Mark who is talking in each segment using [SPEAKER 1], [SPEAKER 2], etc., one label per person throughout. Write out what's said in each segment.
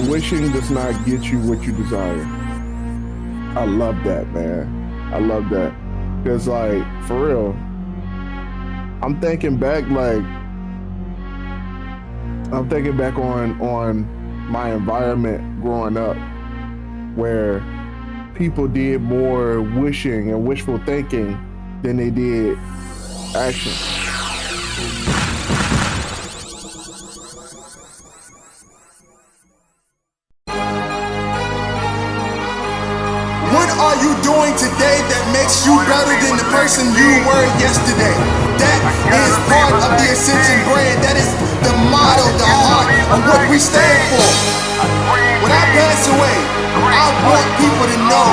[SPEAKER 1] wishing does not get you what you desire. I love that, man. I love that. Because, like, for real, I'm thinking back, like, I'm thinking back on my environment growing up where people did more wishing and wishful thinking than they did action.
[SPEAKER 2] What are you doing today that makes you better than the person you were yesterday? That is part of the Ascension brand. That is the motto, the heart of what we stand for. When I pass away, I want people to know.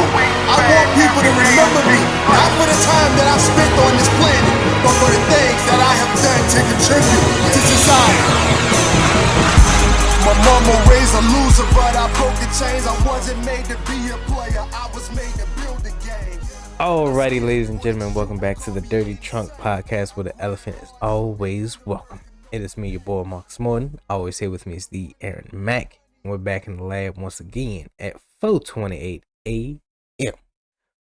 [SPEAKER 2] I want people to remember me. Not for the time that I've spent on this planet, but for the things that I have done to contribute to society. My mama raised a loser, but I broke the chains. I wasn't made to be a player, I was made to build a game.
[SPEAKER 3] Alrighty, ladies and gentlemen, welcome back to the Dirty Trunk Podcast, where the elephant is always welcome. It is me, your boy Marcus Morton. Always here with me is the Aaron Mack. And we're back in the lab once again at 4:28 a.m.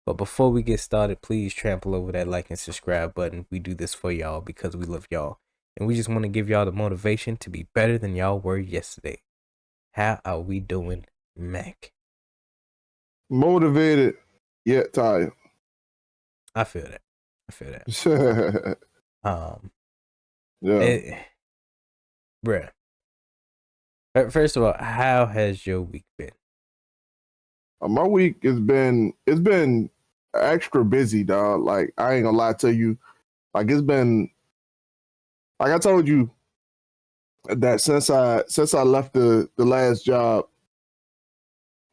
[SPEAKER 3] But before we get started, please trample over that like and subscribe button. We do this for y'all because we love y'all. And we just want to give y'all the motivation to be better than y'all were yesterday. How are we doing, Mac?
[SPEAKER 1] Motivated, yet tired.
[SPEAKER 3] I feel that.
[SPEAKER 1] Yeah.
[SPEAKER 3] Bruh. First of all, how has your week been?
[SPEAKER 1] My week has been extra busy, dog. Like, I ain't gonna lie to you. Like, it's been, like I told you, that since I left the last job,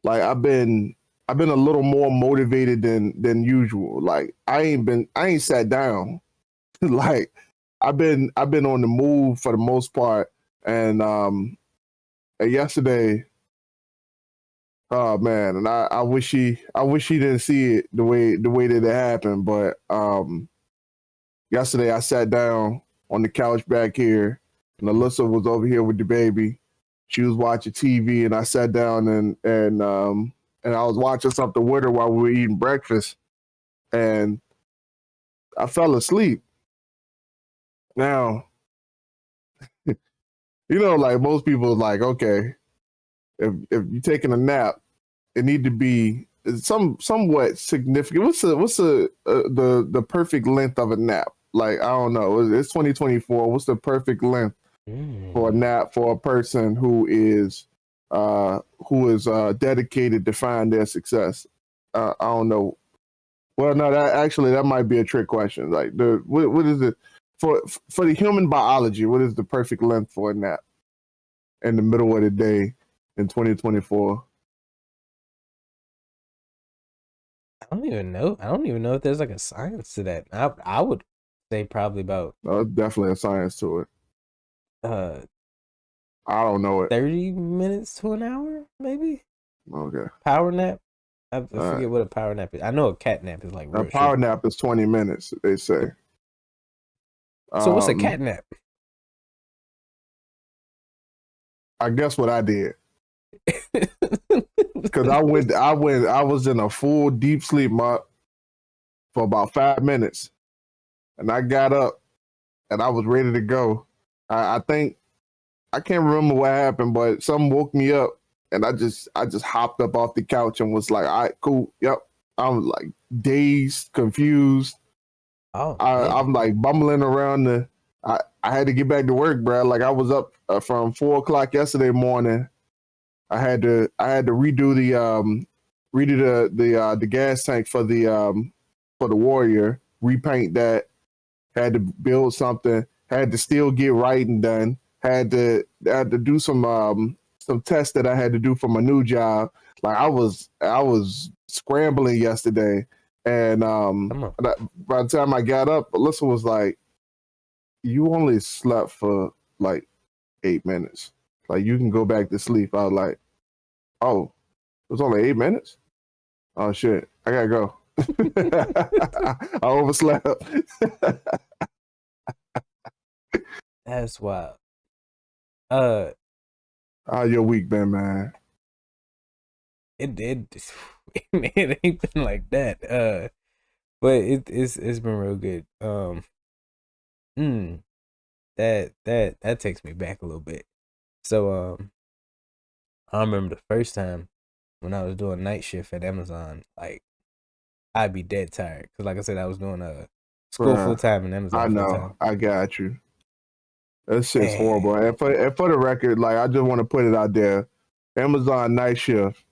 [SPEAKER 1] like I've been a little more motivated than usual. Like, I ain't sat down. Like, I've been on the move for the most part. And yesterday, oh man, and I wish he didn't see it the way that it happened. But yesterday I sat down on the couch back here, and Alyssa was over here with the baby. She was watching TV, and I sat down and I was watching something with her while we were eating breakfast, and I fell asleep. Now, like most people, like, okay, if you're taking a nap, it need to be somewhat significant. What's the perfect length of a nap? Like, I don't know. It's 2024. What's the perfect length for a nap for a person who is dedicated to find their success? I don't know. Well, no, that might be a trick question. Like, what is it for the human biology? What is the perfect length for a nap in the middle of the day in 2024?
[SPEAKER 3] I don't even know if there's like a science to that. I would say probably about
[SPEAKER 1] Definitely a science to it. I don't know it.
[SPEAKER 3] 30 minutes to an hour, maybe.
[SPEAKER 1] Okay.
[SPEAKER 3] Power nap. I forget what a power nap is. I know a cat nap is like
[SPEAKER 1] A power nap is 20 minutes, they say.
[SPEAKER 3] So what's a cat nap?
[SPEAKER 1] I guess what I did. Because I was in a full deep sleep for about 5 minutes. And I got up and I was ready to go. I think I can't remember what happened, but something woke me up and I just hopped up off the couch and was like, all right, cool. Yep. I'm like dazed, confused. I'm like bumbling around I had to get back to work, bro. Like, I was up from 4:00 yesterday morning. I had to redo the gas tank for the Warrior, repaint that. Had to build something. Had to still get writing done. Had to do some tests that I had to do for my new job. Like, I was scrambling yesterday, and by the time I got up, Alyssa was like, "You only slept for like 8 minutes. Like, you can go back to sleep." I was like, "Oh, it was only 8 minutes? Oh shit, I gotta go." I overslept.
[SPEAKER 3] That's wild.
[SPEAKER 1] How your week been, man?
[SPEAKER 3] it ain't been like that. But it's been real good. That takes me back a little bit. So I remember the first time when I was doing night shift at Amazon, like I'd be dead tired because, like I said, I was doing school full
[SPEAKER 1] Bruh,
[SPEAKER 3] time and
[SPEAKER 1] I
[SPEAKER 3] Amazon full
[SPEAKER 1] know.
[SPEAKER 3] time.
[SPEAKER 1] I got you. That shit's horrible.
[SPEAKER 3] Man,
[SPEAKER 1] And for the record, like I just want to put it out there, Amazon night shift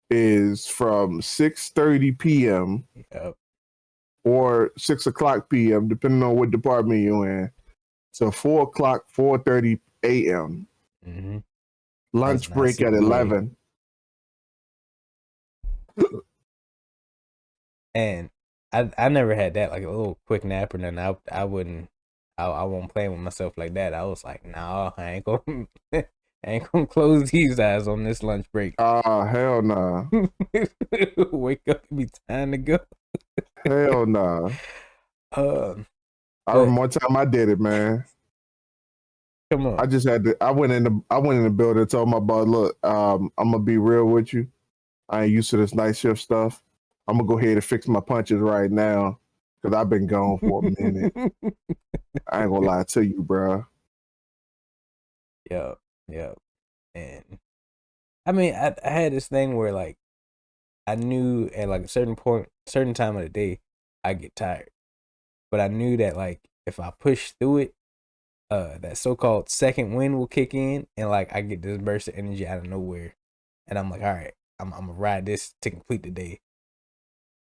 [SPEAKER 1] is from 6:30 p.m.
[SPEAKER 3] yep.
[SPEAKER 1] or 6 o'clock p.m. depending on what department you're in. So 4 o'clock, 4:30 a.m.
[SPEAKER 3] Mm-hmm. That's
[SPEAKER 1] Lunch
[SPEAKER 3] not
[SPEAKER 1] break at
[SPEAKER 3] super great.
[SPEAKER 1] 11.
[SPEAKER 3] And I never had that like a little quick nap or nothing. I wouldn't. I won't play with myself like that. I was like, nah, I ain't gonna I ain't gonna close these eyes on this lunch break.
[SPEAKER 1] Hell nah.
[SPEAKER 3] Wake up, it be time to go.
[SPEAKER 1] Hell nah.
[SPEAKER 3] Um,
[SPEAKER 1] I
[SPEAKER 3] but
[SPEAKER 1] remember one time I did it, man.
[SPEAKER 3] come on.
[SPEAKER 1] I just had to. I went in the building and told my boss, look, I'm gonna be real with you. I ain't used to this night shift stuff. I'm gonna go ahead and fix my punches right now because I've been gone for a minute. I ain't gonna lie to you, bro.
[SPEAKER 3] Yep, yep. And I mean, I had this thing where like I knew at like a certain time of the day, I get tired, but I knew that like if I push through it, that so-called second wind will kick in, and like I get this burst of energy out of nowhere, and I'm like, all right, I'm gonna ride this to complete the day.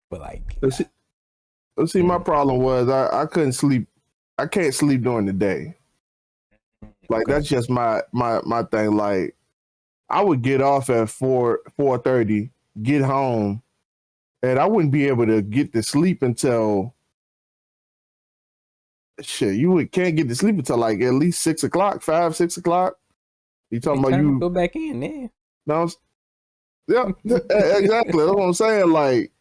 [SPEAKER 3] But like,
[SPEAKER 1] Let's see, my problem was I couldn't sleep. I can't sleep during the day. Like
[SPEAKER 3] okay,
[SPEAKER 1] that's just my thing. Like I would get off at 4:30, get home, and I wouldn't be able to get to sleep until shit. Can't get to sleep until like at least 6 o'clock, 5, 6 o'clock. You
[SPEAKER 3] it be
[SPEAKER 1] talking about
[SPEAKER 3] time to
[SPEAKER 1] you?
[SPEAKER 3] go back in, yeah.
[SPEAKER 1] No, yeah, exactly. That's what I'm saying. Like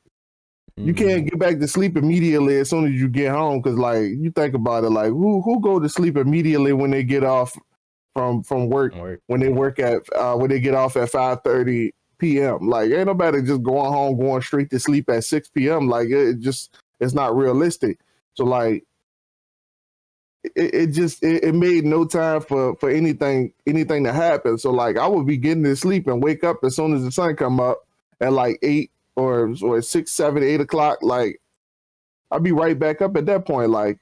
[SPEAKER 1] you can't get back to sleep immediately as soon as you get home because like you think about it, like who go to sleep immediately when they get off from work when they work at when they get off at 5:30 p.m. Like ain't nobody just going home going straight to sleep at 6 p.m. Like it's not realistic. So like it made no time for anything to happen. So like I would be getting to sleep and wake up as soon as the sun come up at like 8 or 6, 7, 8 o'clock. Like I'd be right back up at that point. Like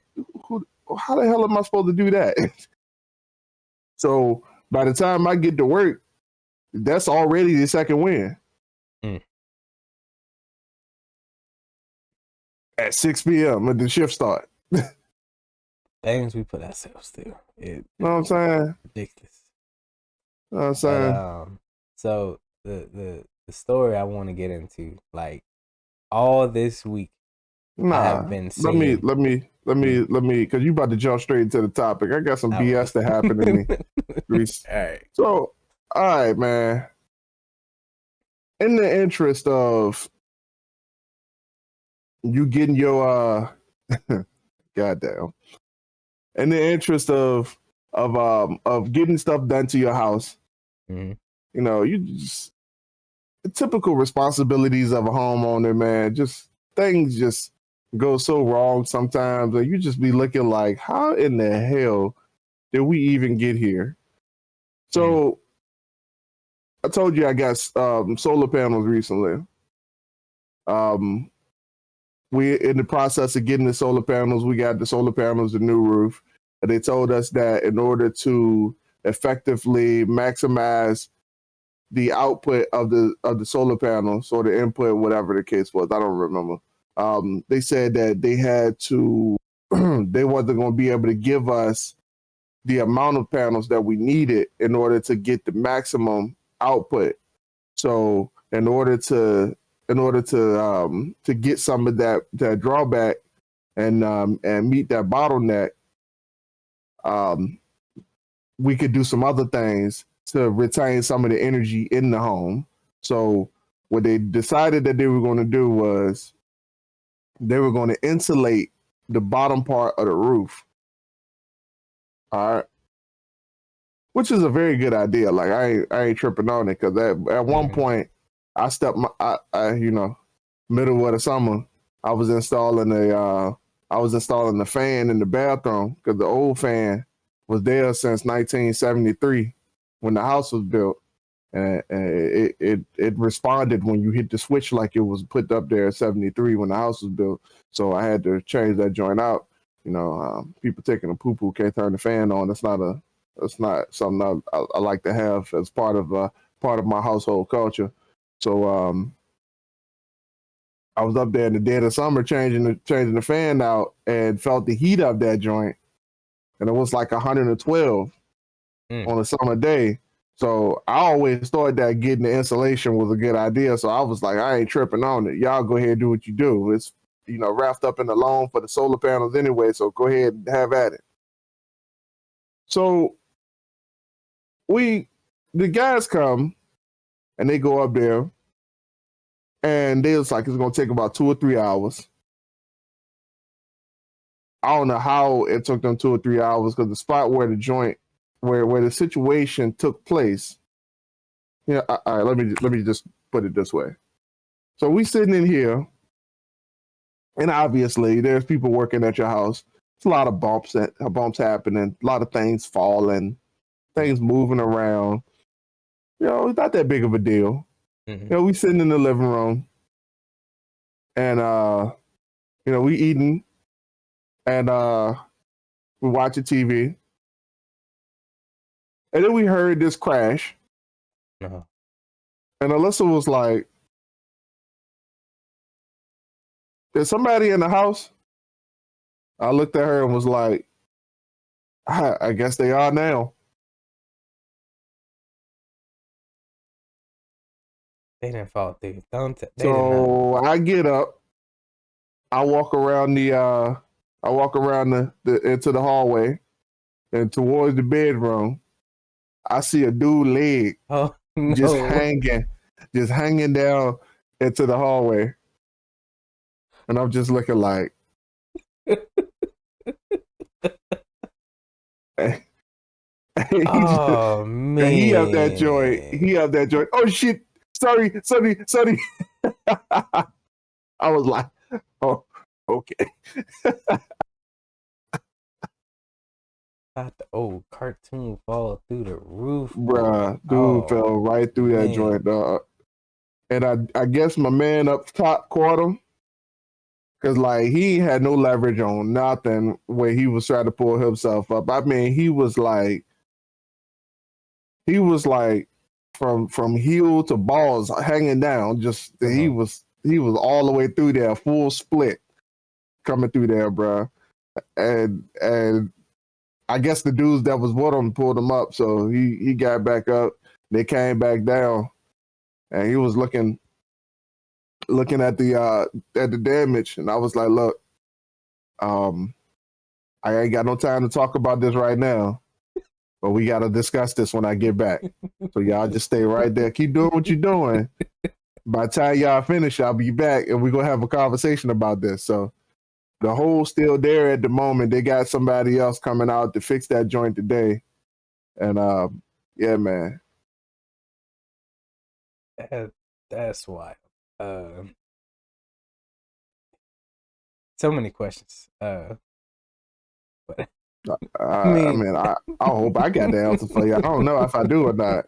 [SPEAKER 1] how the hell am I supposed to do that? So by the time I get to work, that's already the second win.
[SPEAKER 3] Mm.
[SPEAKER 1] At 6 p.m. when the shift start.
[SPEAKER 3] Things we put ourselves through.
[SPEAKER 1] Know what I'm saying?
[SPEAKER 3] Ridiculous.
[SPEAKER 1] Know what I'm
[SPEAKER 3] But
[SPEAKER 1] saying?
[SPEAKER 3] so the story I want to get into, like all this week, I have been
[SPEAKER 1] Let me,
[SPEAKER 3] seeing.
[SPEAKER 1] because you about to jump straight into the topic. I got some BS that happened to me. Reese.
[SPEAKER 3] All right.
[SPEAKER 1] So, all right, man. In the interest of you getting your goddamn, in the interest of getting stuff done to your house,
[SPEAKER 3] Mm-hmm.
[SPEAKER 1] you know, you just the typical responsibilities of a homeowner, man. Just things just go so wrong sometimes, and you just be looking like, how in the hell did we even get here? So I told you I got solar panels recently. We in the process of getting the solar panels. We got the solar panels, the new roof. And they told us that in order to effectively maximize the output of the solar panels or the input, whatever the case was, I don't remember. They said that they had to, they wasn't going to be able to give us the amount of panels that we needed in order to get the maximum output. So to get some of that drawback and meet that bottleneck, we could do some other things to retain some of the energy in the home. So what they decided that they were going to do was they were going to insulate the bottom part of the roof. All right. Which is a very good idea. Like I ain't tripping on it because at one point I stepped middle of the summer, I was installing the fan in the bathroom because the old fan was there since 1973 when the house was built, and it responded when you hit the switch like it was put up there at 73 when the house was built. So I had to change that joint out. People taking a poo poo can't turn the fan on. That's not something I like to have as part of my household culture. So I was up there in the dead of summer changing the fan out and felt the heat of that joint, and it was like 112 on a summer day. So I always thought that getting the insulation was a good idea. So I was like, I ain't tripping on it. Y'all go ahead and do what you do. It's wrapped up in the loan for the solar panels anyway. So go ahead and have at it. So the guys come and they go up there. And they was like, it's going to take about 2 or 3 hours. I don't know how it took them 2 or 3 hours because the spot where the joint, where the situation took place. Yeah, all right, let me just put it this way. So we sitting in here, and obviously there's people working at your house. It's a lot of bumps happening, a lot of things falling, things moving around. It's not that big of a deal. We sitting in the living room, and we eating, and we watching TV, and then we heard this crash, and Alyssa was like, "There's somebody in the house?" I looked at her and was like, "I guess they are now."
[SPEAKER 3] They didn't fall through.
[SPEAKER 1] So I get up, I walk around the into the hallway, and towards the bedroom, I see a dude leg just hanging down into the hallway, and I'm just looking like,
[SPEAKER 3] oh man,
[SPEAKER 1] he have that joint. Oh shit! Sorry. I was like, oh, okay.
[SPEAKER 3] Thought the old cartoon fall through the roof,
[SPEAKER 1] bruh. Dude fell right through that joint, dog. And I guess my man up top caught him because like he had no leverage on nothing where he was trying to pull himself up. I mean, he was like from heel to balls hanging down. Just he was all the way through there, full split coming through there, bruh. And I guess the dudes that was with him pulled him up, so he got back up. They came back down, and he was looking at the damage, and I was like, "Look, I ain't got no time to talk about this right now, but we got to discuss this when I get back. So y'all just stay right there, keep doing what you're doing. By the time y'all finish, I'll be back, and we're gonna have a conversation about this." So the hole's still there at the moment. They got somebody else coming out to fix that joint today. And yeah, man.
[SPEAKER 3] That's wild. So many questions.
[SPEAKER 1] But I hope I got the answer for you. I don't know if I do or not.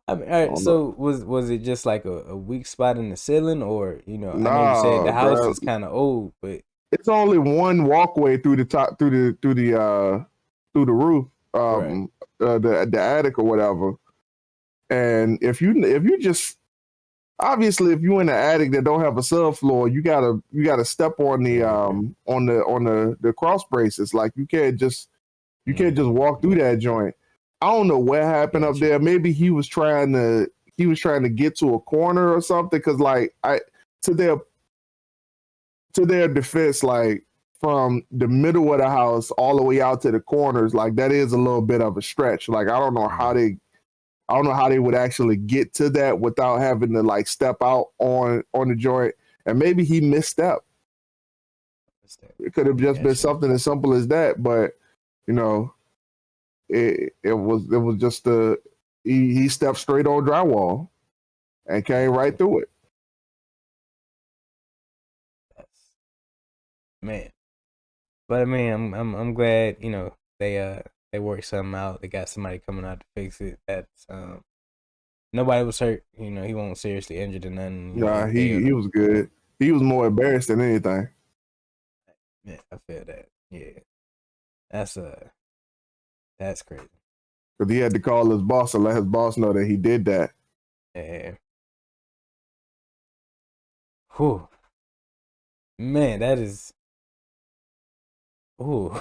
[SPEAKER 3] I mean, all right. So was it just like a weak spot in the ceiling, or I know you said the house is kind of old, but
[SPEAKER 1] it's only one walkway through the top, through the roof,
[SPEAKER 3] right.
[SPEAKER 1] the attic or whatever. And if you just obviously if you're in the attic that don't have a subfloor, you gotta step on the cross braces. Like you can't just walk through that joint. I don't know what happened up there. Maybe he was trying to get to a corner or something. Because like to their defense, like from the middle of the house all the way out to the corners, like that is a little bit of a stretch. Like I don't know how they would actually get to that without having to like step out on the joint. And maybe he misstepped. It could have just been something as simple as that, but it was just he stepped straight on drywall. and came right through it.
[SPEAKER 3] Man, but I mean, I'm glad they worked something out. They got somebody coming out to fix it. That's nobody was hurt. He wasn't seriously injured or nothing.
[SPEAKER 1] Nah, he was good. He was more embarrassed than anything.
[SPEAKER 3] Yeah, I feel that. Yeah, that's crazy.
[SPEAKER 1] Because he had to call his boss and let his boss know that he did that.
[SPEAKER 3] Yeah. Whew. Man, that is. Ooh.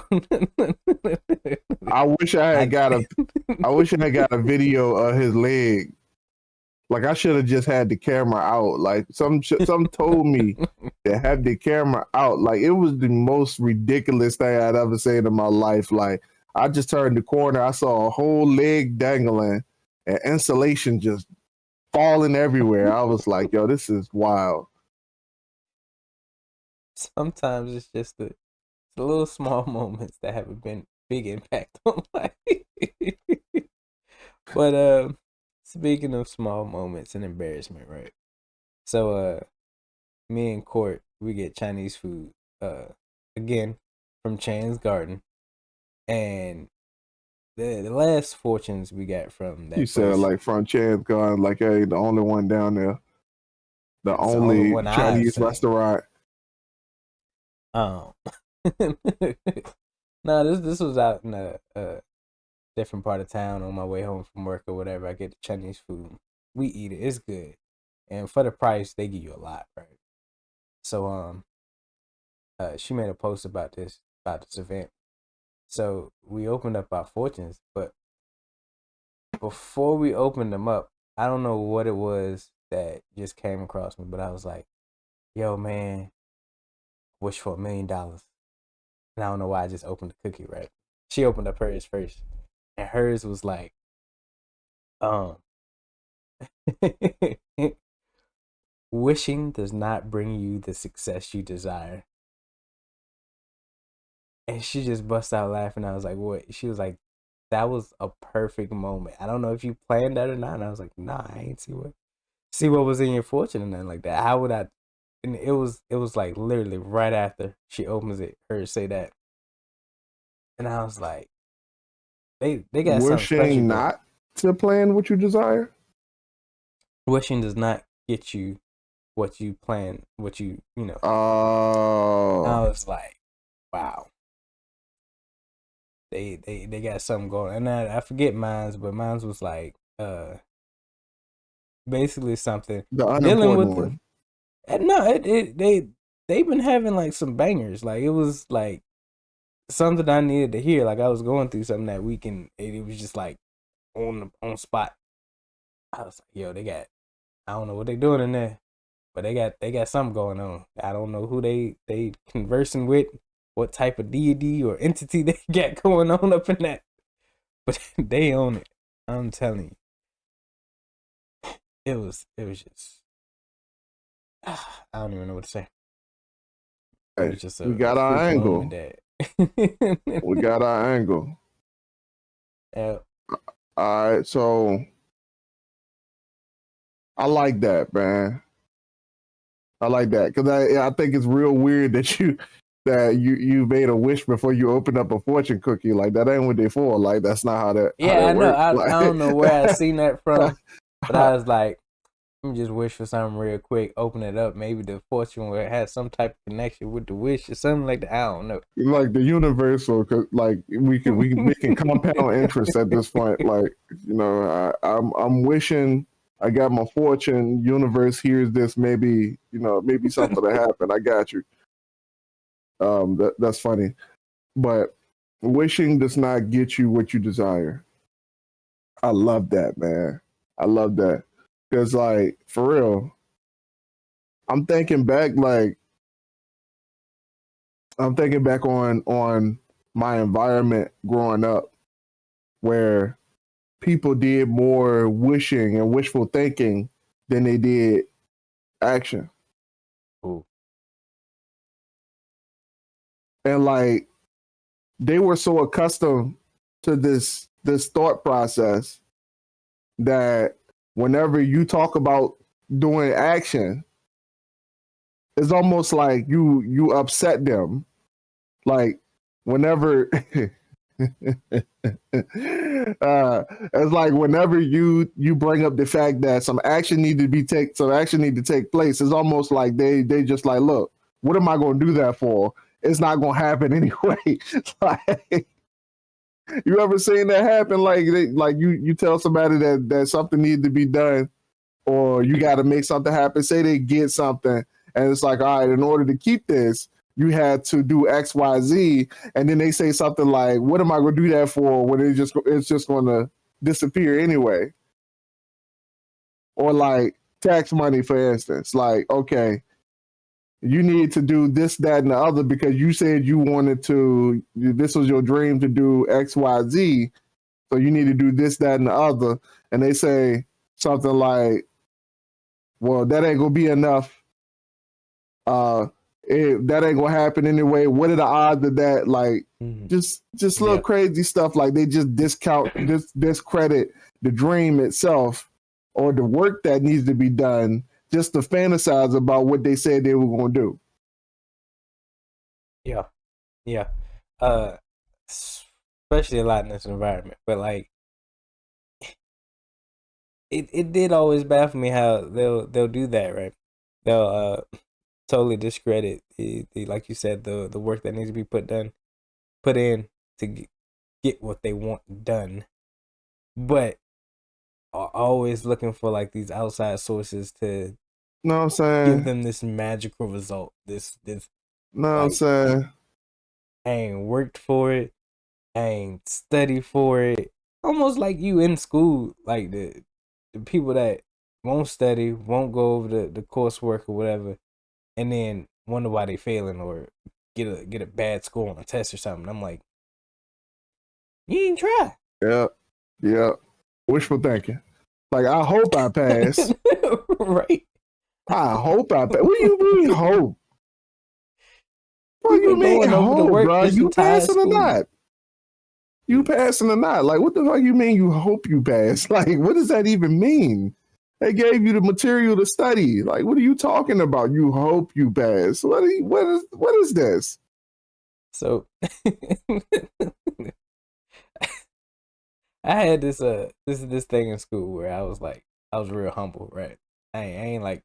[SPEAKER 1] I wish I had got a video of his leg. Like I should have just had the camera out. Like some told me to have the camera out. Like it was the most ridiculous thing I'd ever seen in my life. Like I just turned the corner, I saw a whole leg dangling and insulation just falling everywhere. I was like, yo, this is wild.
[SPEAKER 3] Sometimes it's just the little small moments that have a big impact on life. But speaking of small moments and embarrassment, right? So me and Court, we get Chinese food again from Chan's Garden, and the last fortunes we got from that
[SPEAKER 1] You said
[SPEAKER 3] place.
[SPEAKER 1] like from Chan's gone, like hey, the only one down there. The
[SPEAKER 3] It's
[SPEAKER 1] only
[SPEAKER 3] one
[SPEAKER 1] Chinese restaurant.
[SPEAKER 3] No, this was out in a different part of town on my way home from work or whatever. I get the Chinese food. We eat it. It's good. And for the price, they give you a lot, right? So she made a post about this event. So we opened up our fortunes, but before we opened them up, I don't know what it was that just came across me, but I was like, yo man, wish for $1 million. And I don't know why I just opened the cookie, right? She opened up hers first. And hers was like, wishing does not bring you the success you desire. And she just bust out laughing. I was like, what? She was like, that was a perfect moment. I don't know if you planned that or not. And I was like, nah, I ain't see what was in your fortune and nothing like that. How would I? And it was like literally right after she opens it, her say that. And I was like, they got something special.
[SPEAKER 1] Wishing not to plan what you desire.
[SPEAKER 3] Wishing does not get you what you plan,
[SPEAKER 1] Oh.
[SPEAKER 3] I was like, wow. They got something going. And I forget mine's, but mine's was like basically something
[SPEAKER 1] The
[SPEAKER 3] dealing with
[SPEAKER 1] unimportant one.
[SPEAKER 3] No, they've been having like some bangers. Like it was like something I needed to hear. Like I was going through something that week and it was just like on spot. I was like, yo, I don't know what they doing in there, but they got something going on. I don't know who they conversing with, what type of deity or entity they got going on up in that, but they own it. I'm telling you, it was just I don't even know what to say.
[SPEAKER 1] Hey,
[SPEAKER 3] it was just
[SPEAKER 1] we got our angle. We got our angle.
[SPEAKER 3] Yeah.
[SPEAKER 1] All right, so I like that, man. I like that because I think it's real weird that you made a wish before you opened up a fortune cookie. Like that ain't what they for. Like that's not how that.
[SPEAKER 3] Yeah,
[SPEAKER 1] how that
[SPEAKER 3] I know.
[SPEAKER 1] works.
[SPEAKER 3] I don't know where I seen that from, but I was like, let me just wish for something real quick. Open it up. Maybe the fortune will have some type of connection with the wish or something like that. I don't know.
[SPEAKER 1] Like the universal, like we can compound interest at this point. Like I'm wishing I got my fortune. Universe hears this. Maybe maybe something to happen. I got you. That's funny, but wishing does not get you what you desire. I love that, man. I love that because, like, for real, I'm thinking back, on my environment growing up, where people did more wishing and wishful thinking than they did action.
[SPEAKER 3] Ooh.
[SPEAKER 1] And like they were so accustomed to this thought process that whenever you talk about doing action, it's almost like you upset them. Like whenever it's like whenever you bring up the fact that some action need to take place, it's almost like they just like, look, what am I going to do that for? It's not going to happen anyway. Like, you ever seen that happen? Like you tell somebody that something needs to be done, or you got to make something happen. Say they get something, and it's like, all right, in order to keep this, you had to do X, Y, Z, and then they say something like, "What am I going to do that for?" When it's just going to disappear anyway. Or like tax money, for instance. Like, okay, you need to do this, that, and the other because you said you wanted to. This was your dream to do X, Y, Z. So you need to do this, that, and the other. And they say something like, well, that ain't gonna be enough. That ain't gonna happen anyway. What are the odds of that? Like, just little crazy stuff. Like they just discredit the dream itself or the work that needs to be done just to fantasize about what they said they were gonna do.
[SPEAKER 3] Yeah. Especially a lot in this environment, but like. It did always baffle me how they'll do that, right? They'll totally discredit like you said, the work that needs to be put in to get what they want done, but are always looking for like these outside sources to
[SPEAKER 1] know what I'm saying?
[SPEAKER 3] Give them this magical result. This
[SPEAKER 1] know what I'm saying?
[SPEAKER 3] I ain't worked for it, I ain't studied for it. Almost like you in school, like the people that won't study, won't go over the coursework or whatever, and then wonder why they failing or get a bad score on a test or something. I'm like, you didn't try.
[SPEAKER 1] Yeah. Wishful thinking. Like, I hope I pass.
[SPEAKER 3] Right.
[SPEAKER 1] I hope I pass. What do you mean hope? What do you mean hope, bro? You passing or not? You passing or not? Like, what the fuck you mean you hope you pass? Like, what does that even mean? They gave you the material to study. Like, what are you talking about? You hope you pass. What is this?
[SPEAKER 3] So I had this thing in school where I was real humble, right? I ain't like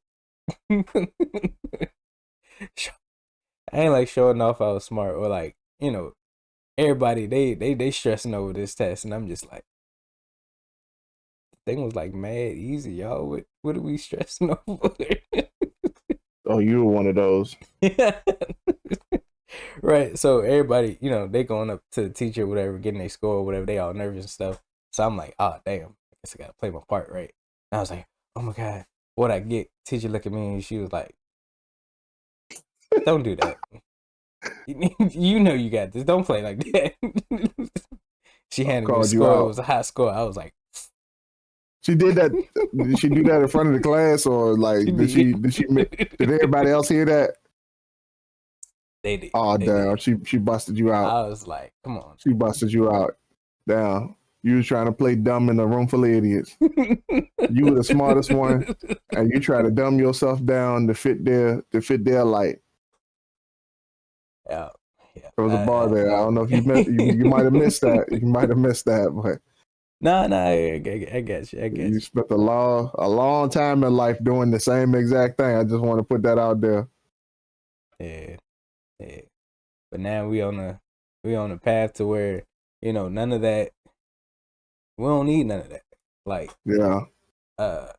[SPEAKER 3] I ain't like showing off I was smart or like, you know, everybody they stressing over this test and I'm just like, the thing was like mad easy, y'all. What are we stressing over?
[SPEAKER 1] Oh, you were one of those.
[SPEAKER 3] Right. So everybody, you know, they going up to the teacher, whatever, getting their score or whatever, they all nervous and stuff. So I'm like, oh damn, I guess I gotta play my part, right? And I was like, oh my God, what I get? Teacher looked at me and she was like, don't do that. You know you got this. Don't play like that. She handed me the score. It was a high score. I was like,
[SPEAKER 1] she did that. Did she do that in front of the class or like did everybody else hear that?
[SPEAKER 3] They did.
[SPEAKER 1] Oh damn, she busted you out.
[SPEAKER 3] I was like, come on.
[SPEAKER 1] She busted you out. Damn. You was trying to play dumb in a room full of idiots. You were the smartest one, and you try to dumb yourself down to fit their light.
[SPEAKER 3] Yeah.
[SPEAKER 1] There was a bar there. I don't know if you might have missed that. You might have missed that, but
[SPEAKER 3] no, I get you.
[SPEAKER 1] You spent a long time in life doing the same exact thing. I just want to put that out there.
[SPEAKER 3] Yeah. But now we on the path to where, you know, none of that. We don't need none of that. Like,
[SPEAKER 1] yeah.
[SPEAKER 3] I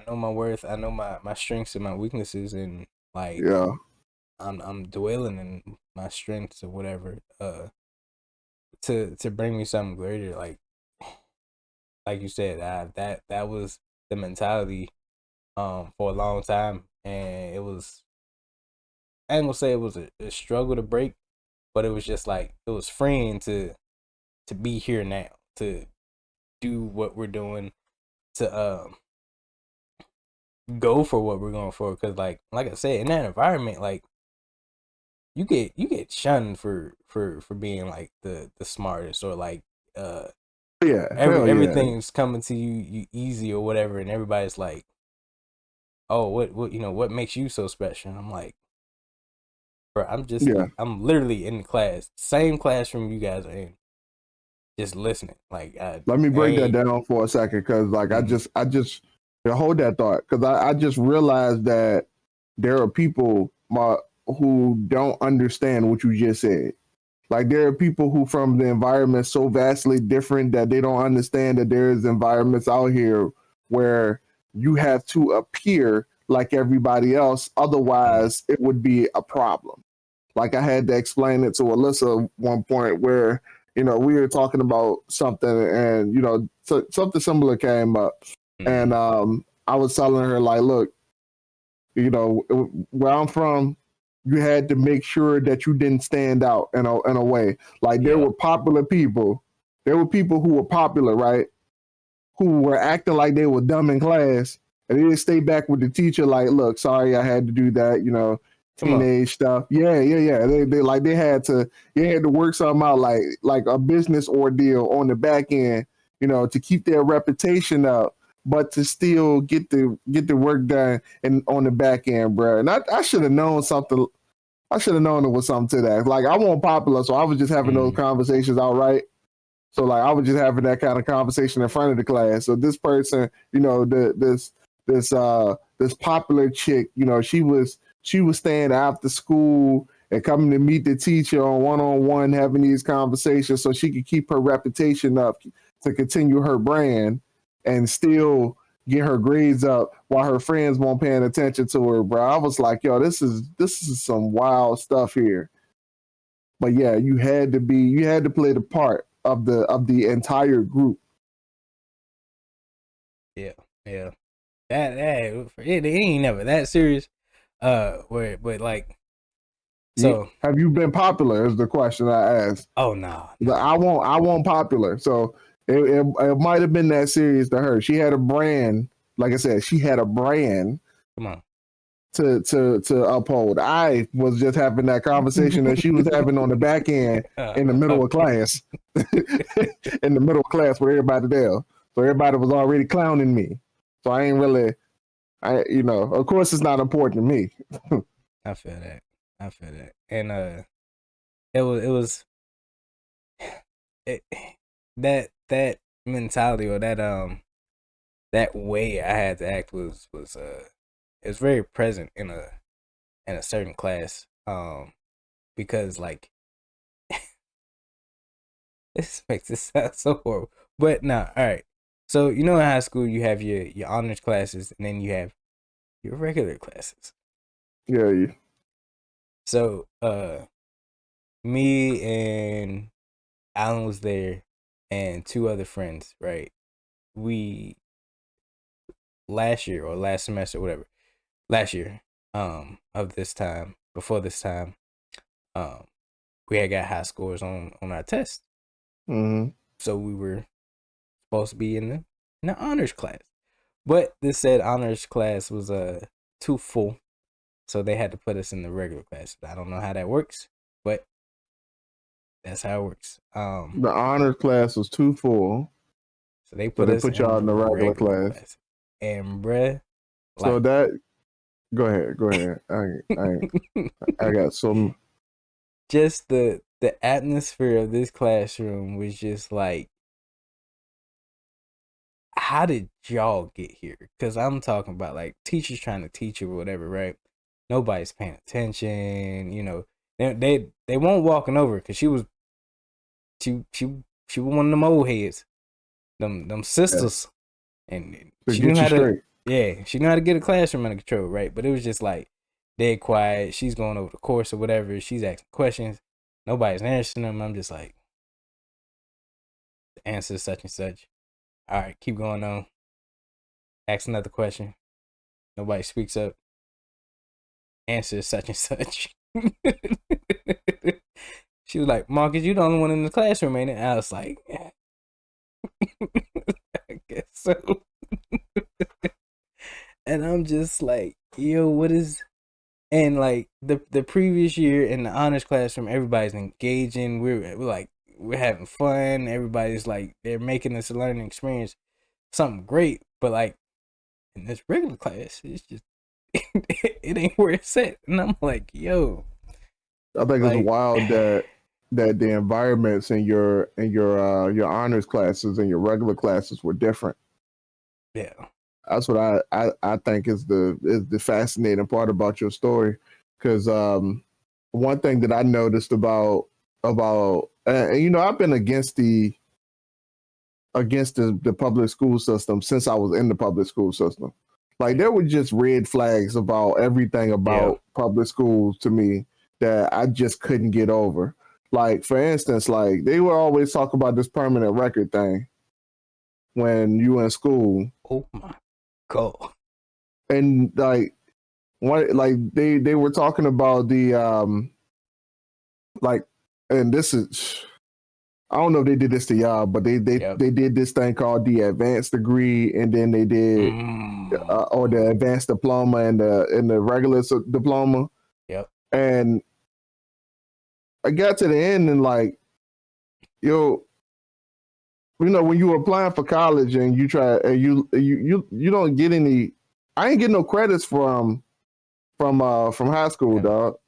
[SPEAKER 3] know my worth. I know my strengths and my weaknesses, and like,
[SPEAKER 1] yeah,
[SPEAKER 3] I'm dwelling in my strengths or whatever. To bring me something greater, like you said, that was the mentality, for a long time, and it was. I ain't gonna say it was a struggle to break, but it was just like it was freeing to be here now, to do what we're doing, to go for what we're going for. Because like I said, in that environment, like you get shunned for being like the smartest or like
[SPEAKER 1] Yeah, hell yeah.
[SPEAKER 3] Everything's coming to you easy or whatever, and everybody's like, "Oh, what what makes you so special?" And I'm like, "Bro,
[SPEAKER 1] Yeah.
[SPEAKER 3] I'm literally in the class, same classroom you guys are in, just listening." Like,
[SPEAKER 1] Let me break that
[SPEAKER 3] hey,
[SPEAKER 1] down for a second, because like
[SPEAKER 3] mm,
[SPEAKER 1] I just hold that thought, because I just realized that there are people who don't understand what you just said. Like there are people who from the environment so vastly different that they don't understand that there is environments out here where you have to appear like everybody else,
[SPEAKER 3] mm,
[SPEAKER 1] otherwise it would be a problem. Like I had to explain it to Alyssa at one point where, we were talking about something, and, something similar came up. And
[SPEAKER 3] mm,
[SPEAKER 1] I was telling her, like, look, where I'm from, you had to make sure that you didn't stand out in a way. Like there
[SPEAKER 3] yeah,
[SPEAKER 1] were popular people. There were people who were popular, right? Who were acting like they were dumb in class, and they didn't stay back with the teacher. Like, look, sorry, I had to do that.
[SPEAKER 3] come on,
[SPEAKER 1] Teenage stuff. Yeah, yeah, yeah. They had to work something out, like a business ordeal on the back end. To keep their reputation up, but to still get the work done and on the back end, bro. And I should have known something. I should have known it was something to that. Like I wasn't popular, so I was just having those
[SPEAKER 3] mm,
[SPEAKER 1] conversations outright. So like I was just having that kind of conversation in front of the class. So this person, this popular chick, she was staying after school and coming to meet the teacher on one-on-one, having these conversations so she could keep her reputation up to continue her brand and still get her grades up while her friends weren't paying attention to her, bro. I was like, yo, this is some wild stuff here. But yeah, you had to play the part of the entire group.
[SPEAKER 3] yeah, yeah. It ain't never that serious. Where but like so.
[SPEAKER 1] Have you been popular? Is the question I asked.
[SPEAKER 3] Oh no,
[SPEAKER 1] I won't popular. So it might have been that serious to her. She had a brand, like I said, she had a brand
[SPEAKER 3] come on.
[SPEAKER 1] to uphold. I was just having that conversation that she was having on the back end in the middle of
[SPEAKER 3] Okay.
[SPEAKER 1] class, in the middle of class with everybody there. So everybody was already clowning me. So I ain't really, of course it's not important to me.
[SPEAKER 3] I feel that. I feel that. And it was it, that mentality or that way I had to act was it was very present in a certain class. Because like this makes it sound so horrible. But nah, all right. So in high school you have your honors classes and then you have your regular classes.
[SPEAKER 1] Yeah,
[SPEAKER 3] So me and Alan was there and two other friends, right? We last year or last semester, whatever, last year, of this time, before this time, um, we had got high scores on our test.
[SPEAKER 1] hmm
[SPEAKER 3] So we were supposed to be in the honors class. But this said honors class was too full. So they had to put us in the regular class. I don't know how that works, but that's how it works.
[SPEAKER 1] the honors class was too full,
[SPEAKER 3] So they
[SPEAKER 1] so
[SPEAKER 3] put
[SPEAKER 1] they
[SPEAKER 3] us
[SPEAKER 1] put
[SPEAKER 3] in
[SPEAKER 1] y'all in
[SPEAKER 3] the
[SPEAKER 1] the regular
[SPEAKER 3] regular
[SPEAKER 1] class.
[SPEAKER 3] class. And bruh,
[SPEAKER 1] So
[SPEAKER 3] like
[SPEAKER 1] that go ahead. I got some.
[SPEAKER 3] just the atmosphere of this classroom was just like, how did y'all get here? Because I'm talking about like teachers trying to teach you or whatever, right? Nobody's paying attention. They won't walking over because she was one of them old heads, them
[SPEAKER 1] Yeah,
[SPEAKER 3] sisters, and
[SPEAKER 1] to
[SPEAKER 3] she knew
[SPEAKER 1] get you
[SPEAKER 3] how to,
[SPEAKER 1] straight.
[SPEAKER 3] yeah, she knew how to get a classroom under control, right? But it was just like dead quiet. She's going over the course or whatever. She's asking questions. Nobody's answering them. I'm just like, the answer is such and such. All right, keep going on. Ask another question. Nobody speaks up. Answer is such and such. She was like, Marcus, you the only one in the classroom, ain't it? I was like, yeah, I guess so. And I'm just like, yo, what is. And like the previous year in the honors classroom, everybody's engaging. We're like we're having fun. Everybody's like, they're making this a learning experience, something great. But like in this regular class, it's just it ain't where it's at. And I'm like, yo,
[SPEAKER 1] I think it's
[SPEAKER 3] like,
[SPEAKER 1] wild that the environments in your honors classes and your regular classes were different.
[SPEAKER 3] yeah,
[SPEAKER 1] That's what I think is the fascinating part about your story, because one thing that I noticed about and you know, I've been against the public school system since I was in the public school system. Like there were just red flags about everything about public schools to me that I just couldn't get over. Like for instance, like they would always talk about this permanent record thing when you were in school,
[SPEAKER 3] oh my god,
[SPEAKER 1] and like what, like they were talking about the like, and this is, I don't know if they did this to y'all, but they did this thing called the advanced degree, and then they did or the advanced diploma and the regular diploma.
[SPEAKER 3] Yep.
[SPEAKER 1] And I got to the end and like, yo, you know, when you were applying for college and you try and you don't get any, I ain't getting no credits from high school, dog.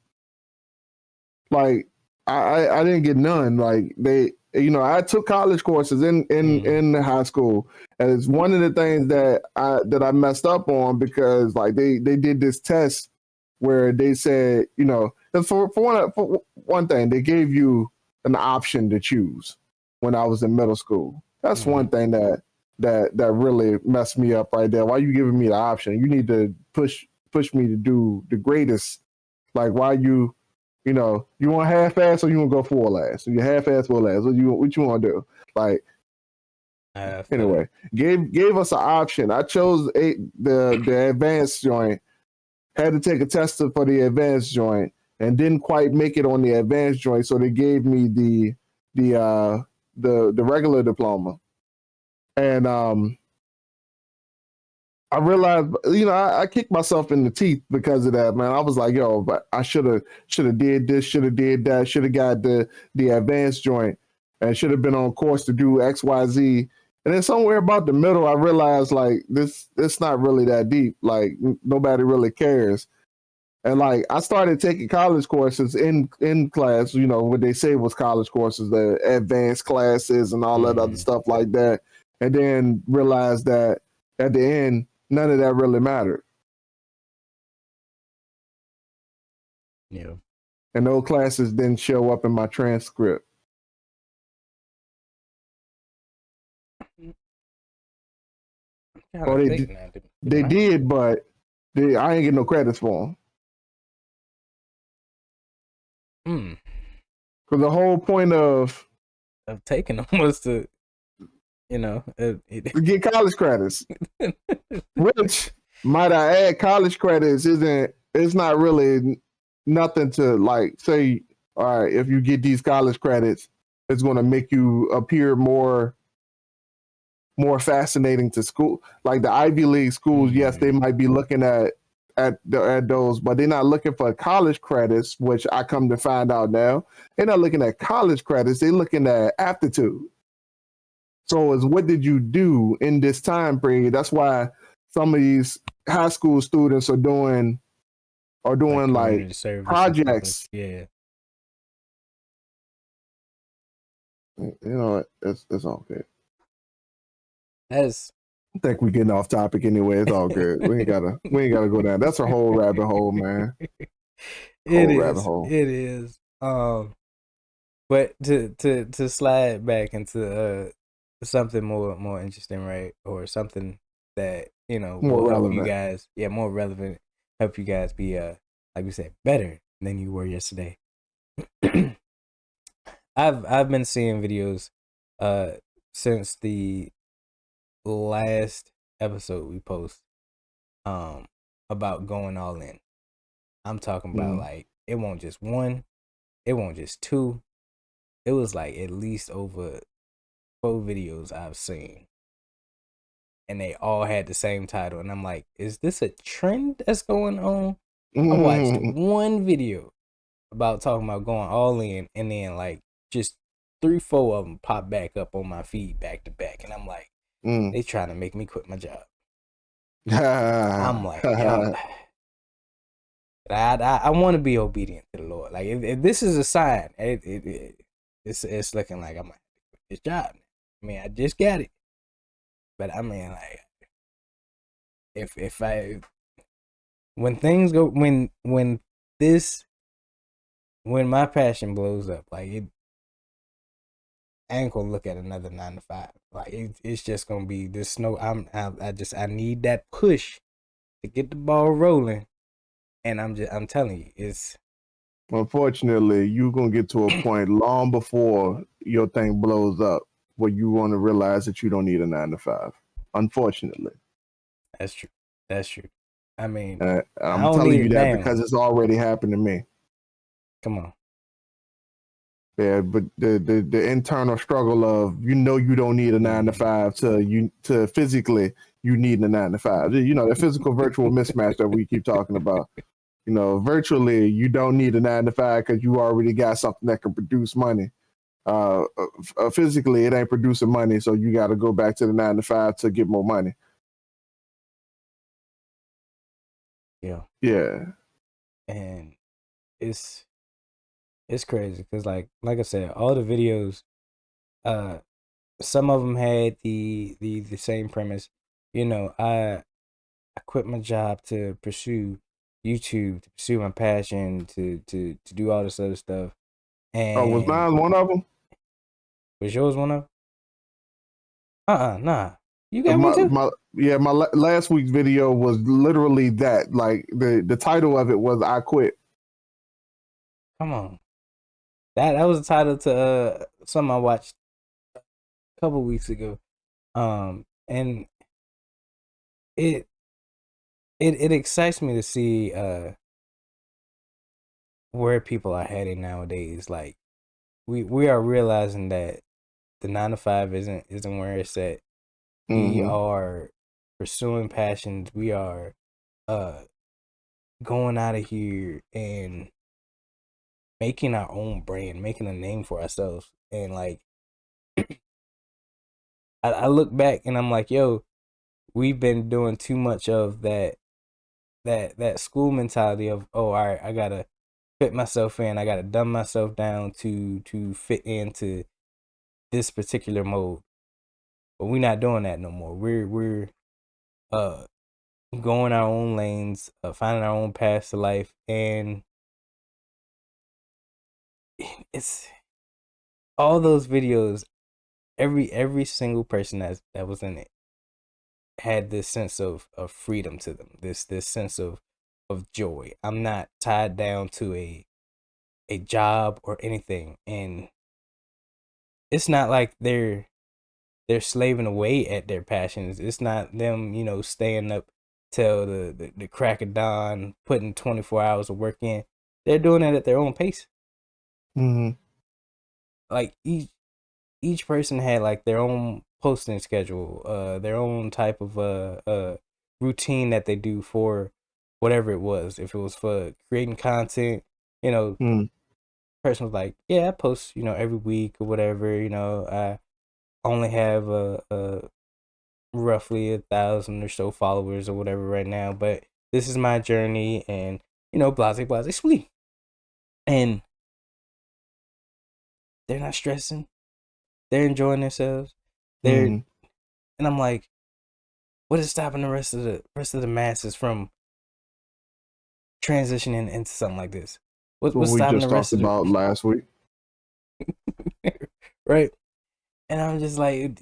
[SPEAKER 1] Like I didn't get none. Like they, you know, I took college courses in high school, and it's one of the things that I messed up on, because like they did this test where they said, you know, for one thing, they gave you an option to choose when I was in middle school. That's one thing that really messed me up right there. Why you giving me the option? You need to push me to do the greatest. Like why you know, you want half-ass or you want to go full-ass? You half-ass, full-ass. What you want to do? Like, anyway, gave us an option. I chose the advanced joint. Had to take a test for the advanced joint and didn't quite make it on the advanced joint, so they gave me the regular diploma. And I realized, you know, I kicked myself in the teeth because of that, man. I was like, yo, but I should have did this, should have did that, should have got the advanced joint, and should have been on course to do X, Y, Z. And then somewhere about the middle, I realized like it's not really that deep. Like nobody really cares. And like I started taking college courses in class, you know, what they say was college courses, the advanced classes and all that other stuff like that. And then realized that at the end, none of that really mattered.
[SPEAKER 3] Yeah.
[SPEAKER 1] And those classes didn't show up in my transcript. Or they did, but I ain't get no credits for them. Because the whole point of
[SPEAKER 3] taking them was to, you know,
[SPEAKER 1] to get college credits. Which, might I add, college credits it's not really nothing to like say, all right, if you get these college credits, it's going to make you appear more fascinating to school. Like the Ivy League schools, yes, they might be looking at those, but they're not looking for college credits, which I come to find out now. They're not looking at college credits, they're looking at aptitude. So it's what did you do in this time period? That's why some of these high school students are doing like projects.
[SPEAKER 3] Yeah.
[SPEAKER 1] You know, it's okay.
[SPEAKER 3] I
[SPEAKER 1] think we're getting off topic anyway. It's all good. We ain't gotta go down. That's a whole rabbit hole, man.
[SPEAKER 3] It is. But to slide back into something more interesting, right? Or something that, you know,
[SPEAKER 1] more relevant.
[SPEAKER 3] Help you guys, more relevant, help you guys be like we said, better than you were yesterday. I've been seeing videos since the last episode we post about going all in. I'm talking about like it won't just one, it won't just two. It was like at least over 4 videos I've seen. And they all had the same title. And I'm like, is this a trend that's going on? I watched one video about talking about going all in and then like just 3-4 of them pop back up on my feed back to back, and I'm like, they trying to make me quit my job. I'm like, yo, I want to be obedient to the Lord. Like, if this is a sign, it's looking like I'm gonna quit this job. I mean, I just got it, but I mean, like, if I when things go when my passion blows up, like I ain't gonna look at another 9 to 5. Like it's just gonna be this snow. I need that push to get the ball rolling, and I'm telling you, it's.
[SPEAKER 1] Unfortunately, you're gonna get to a point long before your thing blows up where you want to realize that you don't need a 9 to 5. Unfortunately,
[SPEAKER 3] That's true. That's true. I mean, I
[SPEAKER 1] I'm
[SPEAKER 3] don't
[SPEAKER 1] telling
[SPEAKER 3] need
[SPEAKER 1] you
[SPEAKER 3] it
[SPEAKER 1] that
[SPEAKER 3] now.
[SPEAKER 1] because it's already happened to me.
[SPEAKER 3] Come on.
[SPEAKER 1] Yeah, but the internal struggle of you don't need a 9 to 5 to physically you need a 9 to 5. The physical virtual mismatch that we keep talking about. Virtually you don't need a 9 to 5 because you already got something that can produce money. Physically it ain't producing money, so you got to go back to the 9 to 5 to get more money.
[SPEAKER 3] Yeah.
[SPEAKER 1] Yeah.
[SPEAKER 3] And it's crazy because like I said, all the videos, some of them had the same premise. I quit my job to pursue YouTube, to pursue my passion, to do all this other stuff.
[SPEAKER 1] Oh, was
[SPEAKER 3] And
[SPEAKER 1] mine one of them?
[SPEAKER 3] was yours one of? Nah. You got one too?
[SPEAKER 1] My last week's video was literally that. Like the title of it was "I Quit."
[SPEAKER 3] Come on. That was the title to something I watched a couple weeks ago. And it excites me to see where people are heading nowadays. Like we are realizing that the 9 to 5 isn't where it's at. We are pursuing passions. We are going out of here and making our own brand, making a name for ourselves. And like I look back and I'm like, yo, we've been doing too much of that school mentality of, oh, all right, I gotta fit myself in, I gotta dumb myself down to fit into this particular mode. But we're not doing that no more. We're going our own lanes, finding our own paths to life, and it's all those videos. Every single person that was in it had this sense of freedom to them. This sense of joy. I'm not tied down to a job or anything, and it's not like they're slaving away at their passions. It's not them, staying up till the crack of dawn, putting 24 hours of work in. They're doing it at their own pace. Like each person had like their own posting schedule, their own type of routine that they do for whatever it was. If it was for creating content, person was like, yeah, I post, every week or whatever. I only have roughly 1,000 or so followers or whatever right now, but this is my journey, and blase sweet. And they're not stressing. They're enjoying themselves. And I'm like, what is stopping the rest of the masses from transitioning into something like this? What's
[SPEAKER 1] we
[SPEAKER 3] stopping
[SPEAKER 1] just
[SPEAKER 3] the rest
[SPEAKER 1] talked about last week,
[SPEAKER 3] right? And I'm just like,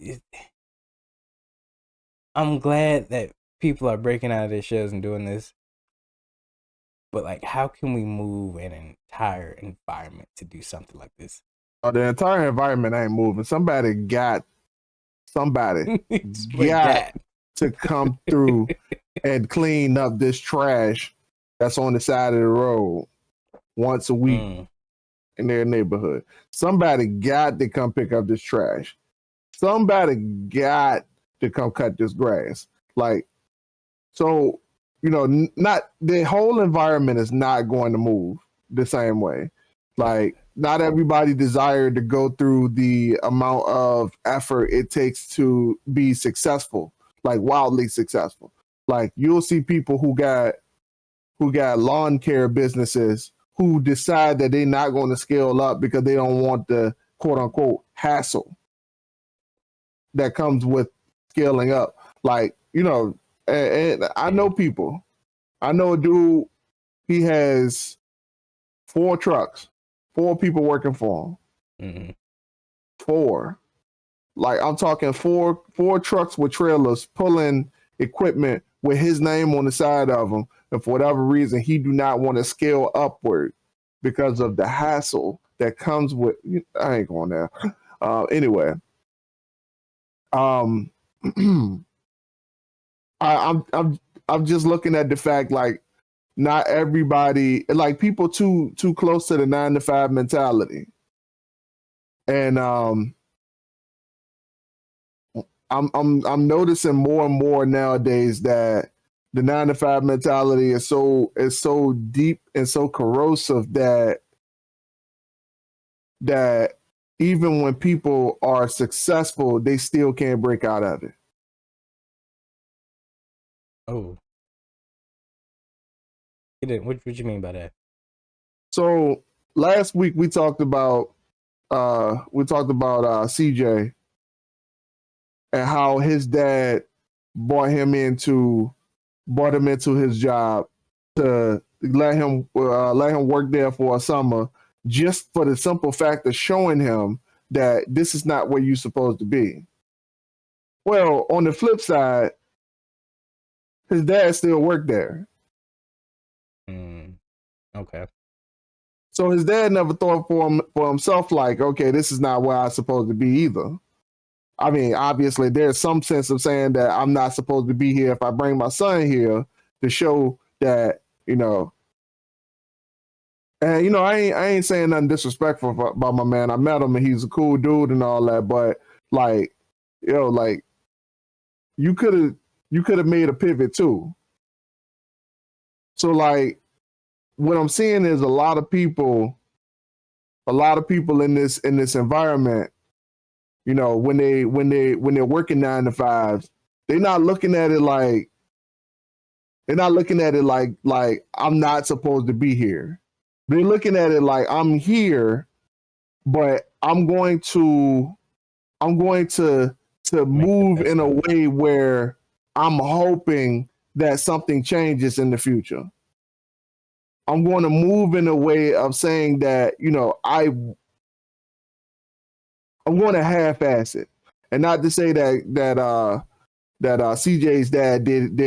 [SPEAKER 3] I'm glad that people are breaking out of their shells and doing this. But like, how can we move an entire environment to do something like this?
[SPEAKER 1] the entire environment ain't moving. Somebody got to come through and clean up this trash that's on the side of the road once a week in their neighborhood. Somebody got to come pick up this trash. Somebody got to come cut this grass. Like, so, not the whole environment is not going to move the same way. Like, not everybody desire to go through the amount of effort it takes to be successful, like wildly successful. Like you'll see people who got lawn care businesses who decide that they're not going to scale up because they don't want the quote unquote hassle that comes with scaling up. Like, and I know people. I know a dude, he has 4 trucks, 4 people working for him.
[SPEAKER 3] Mm-hmm.
[SPEAKER 1] 4. Like I'm talking four trucks with trailers pulling equipment with his name on the side of them. And for whatever reason, he do not want to scale upward because of the hassle that comes with. I ain't going there. Anyway, I'm I'm just looking at the fact like not everybody, like people too close to the 9 to 5 mentality, and I'm noticing more and more nowadays that the 9 to 5 mentality is so deep and so corrosive that even when people are successful, they still can't break out of it.
[SPEAKER 3] Oh, what you mean by that?
[SPEAKER 1] So last week we talked about CJ and how his dad brought him into his job to let him work there for a summer, just for the simple fact of showing him that this is not where you're supposed to be. Well, on the flip side, his dad still worked there.
[SPEAKER 3] Okay.
[SPEAKER 1] So his dad never thought for himself like, okay, this is not where I'm supposed to be either. I mean, obviously, there's some sense of saying that I'm not supposed to be here if I bring my son here to show that, and I ain't saying nothing disrespectful about my man. I met him and he's a cool dude and all that, but like, like you could have made a pivot too. So like, what I'm seeing is a lot of people in this environment. When they're working 9 to 5s, they're not looking at it like I'm not supposed to be here. They're looking at it like I'm here, but I'm going to move in a way where I'm hoping that something changes in the future. I'm going to move in a way of saying that, I'm going to half-ass it, and not to say that CJ's dad did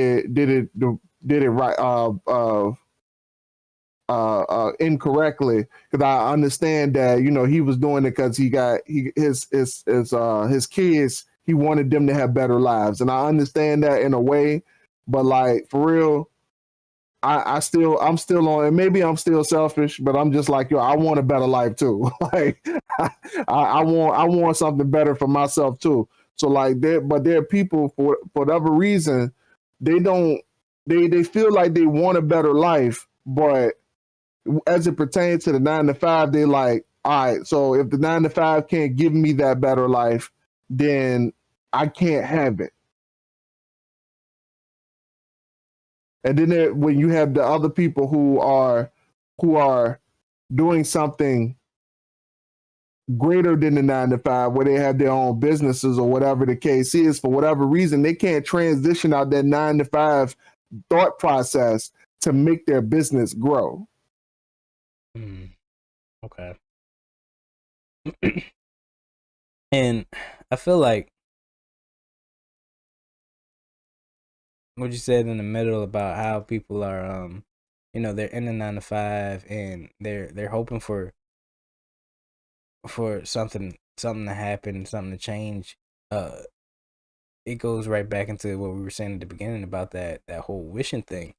[SPEAKER 1] it right incorrectly, because I understand that he was doing it because his kids, he wanted them to have better lives, and I understand that in a way, but like for real, I'm still on, and maybe I'm still selfish, but I'm just like, I want a better life too. Like I want something better for myself too. So like there are people for whatever reason, they feel like they want a better life, but as it pertains to the 9 to 5, they like, all right, so if the 9 to 5 can't give me that better life, then I can't have it. And then when you have the other people who are doing something greater than the 9 to 5, where they have their own businesses or whatever the case is, for whatever reason, they can't transition out that 9 to 5 thought process to make their business grow.
[SPEAKER 3] Okay. And I feel like what you said in the middle about how people are they're in the 9 to 5 and they're hoping for something to happen, something to change. It goes right back into what we were saying at the beginning about that whole wishing thing.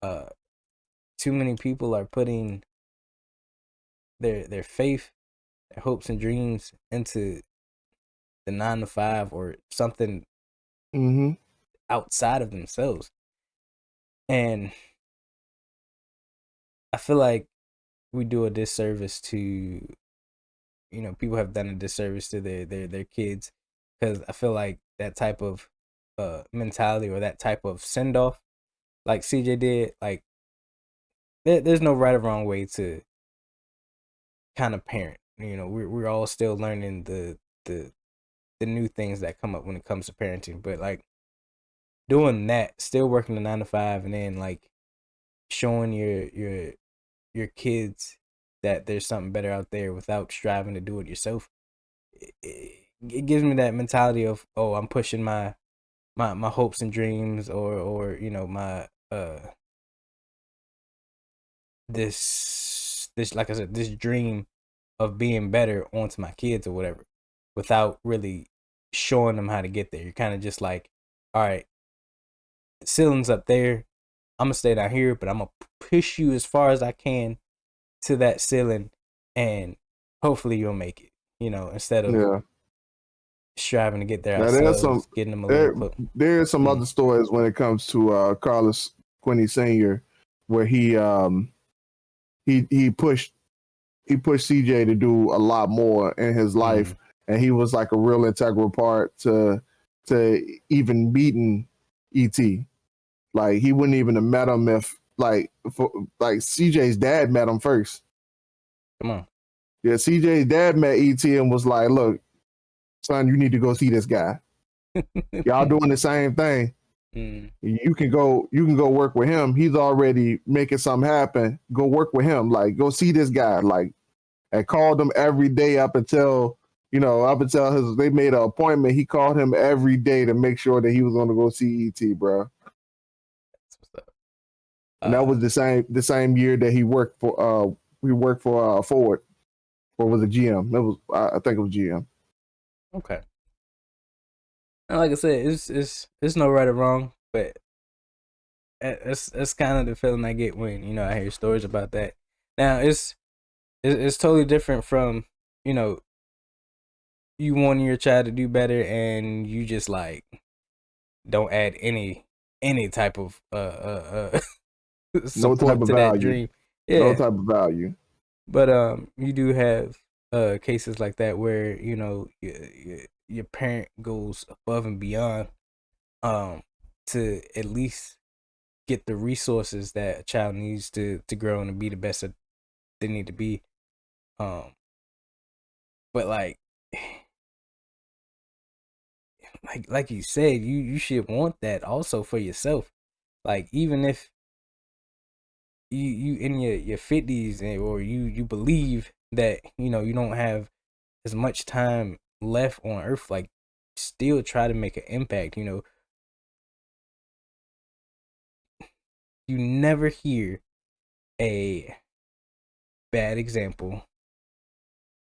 [SPEAKER 3] Too many people are putting their faith, their hopes and dreams into the 9 to 5 or something outside of themselves. And I feel like we do a disservice to, people have done a disservice to their kids, because I feel like that type of mentality or that type of send off, like CJ did, like there's no right or wrong way to kind of parent. We're all still learning the new things that come up when it comes to parenting, but like doing that, still working the 9 to 5, and then like showing your kids that there's something better out there without striving to do it yourself. It gives me that mentality of, oh, I'm pushing my hopes and dreams, or my this like I said, this dream of being better onto my kids or whatever, without really showing them how to get there. You're kind of just like, all right, the ceiling's up there. I'm gonna stay down here, but I'm gonna push you as far as I can to that ceiling, and hopefully you'll make it. Instead of
[SPEAKER 1] Yeah.
[SPEAKER 3] striving to get there
[SPEAKER 1] Now there's
[SPEAKER 3] ourselves, getting them a little put.
[SPEAKER 1] there's some other stories when it comes to Carlos Quinney Sr., where he pushed CJ to do a lot more in his life, and he was like a real integral part to even meeting ET. Like he wouldn't even have met him if like CJ's dad met him first.
[SPEAKER 3] Come on.
[SPEAKER 1] Yeah, CJ's dad met ET and was like, "Look, son, you need to go see this guy. Y'all doing the same thing. You can go work with him. He's already making something happen. Go work with him. Like, go see this guy." Like, and called him every day up until they made an appointment. He called him every day to make sure that he was going to go see ET, bro.
[SPEAKER 3] That's what's up.
[SPEAKER 1] And that was the same year that he worked for Ford, or was it GM? It was I think it was GM.
[SPEAKER 3] Okay. And like I said, it's no right or wrong, but that's kind of the feeling I get when I hear stories about that. Now it's totally different from you wanting your child to do better, and you just like don't add any type of
[SPEAKER 1] No type
[SPEAKER 3] support
[SPEAKER 1] of
[SPEAKER 3] to that
[SPEAKER 1] value.
[SPEAKER 3] dream. Yeah.
[SPEAKER 1] No type of value.
[SPEAKER 3] But you do have cases like that where your parent goes above and beyond to at least get the resources that a child needs to grow and to be the best that they need to be. But like you said, you should want that also for yourself. Like, even if you in your 50s, or you believe that you don't have as much time left on earth, like, still try to make an impact. You never hear a bad example,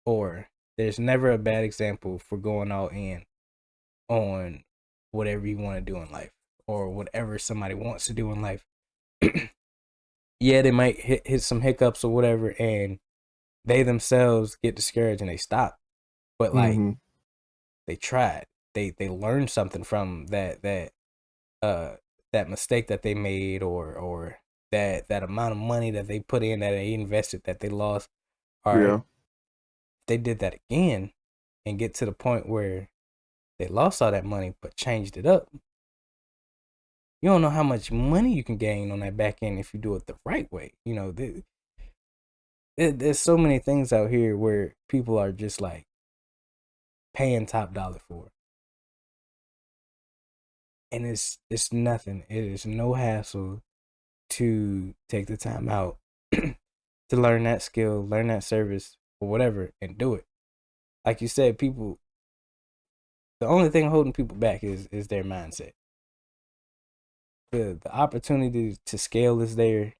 [SPEAKER 3] or there's never a bad example for going all in on whatever you want to do in life, or whatever somebody wants to do in life. Yeah, they might hit some hiccups or whatever, and they themselves get discouraged and they stop. But like, they tried. They learned something from that mistake that they made, or that amount of money that they put in, that they invested, that they lost. All right, if they did that again and get to the point where they lost all that money but changed it up, you don't know how much money you can gain on that back end if you do it the right way. There's so many things out here where people are just like paying top dollar for, and it's nothing. It is no hassle to take the time out to learn that skill, learn that service, or whatever, and do it. Like you said, people, the only thing holding people back is their mindset. The opportunity to scale is there.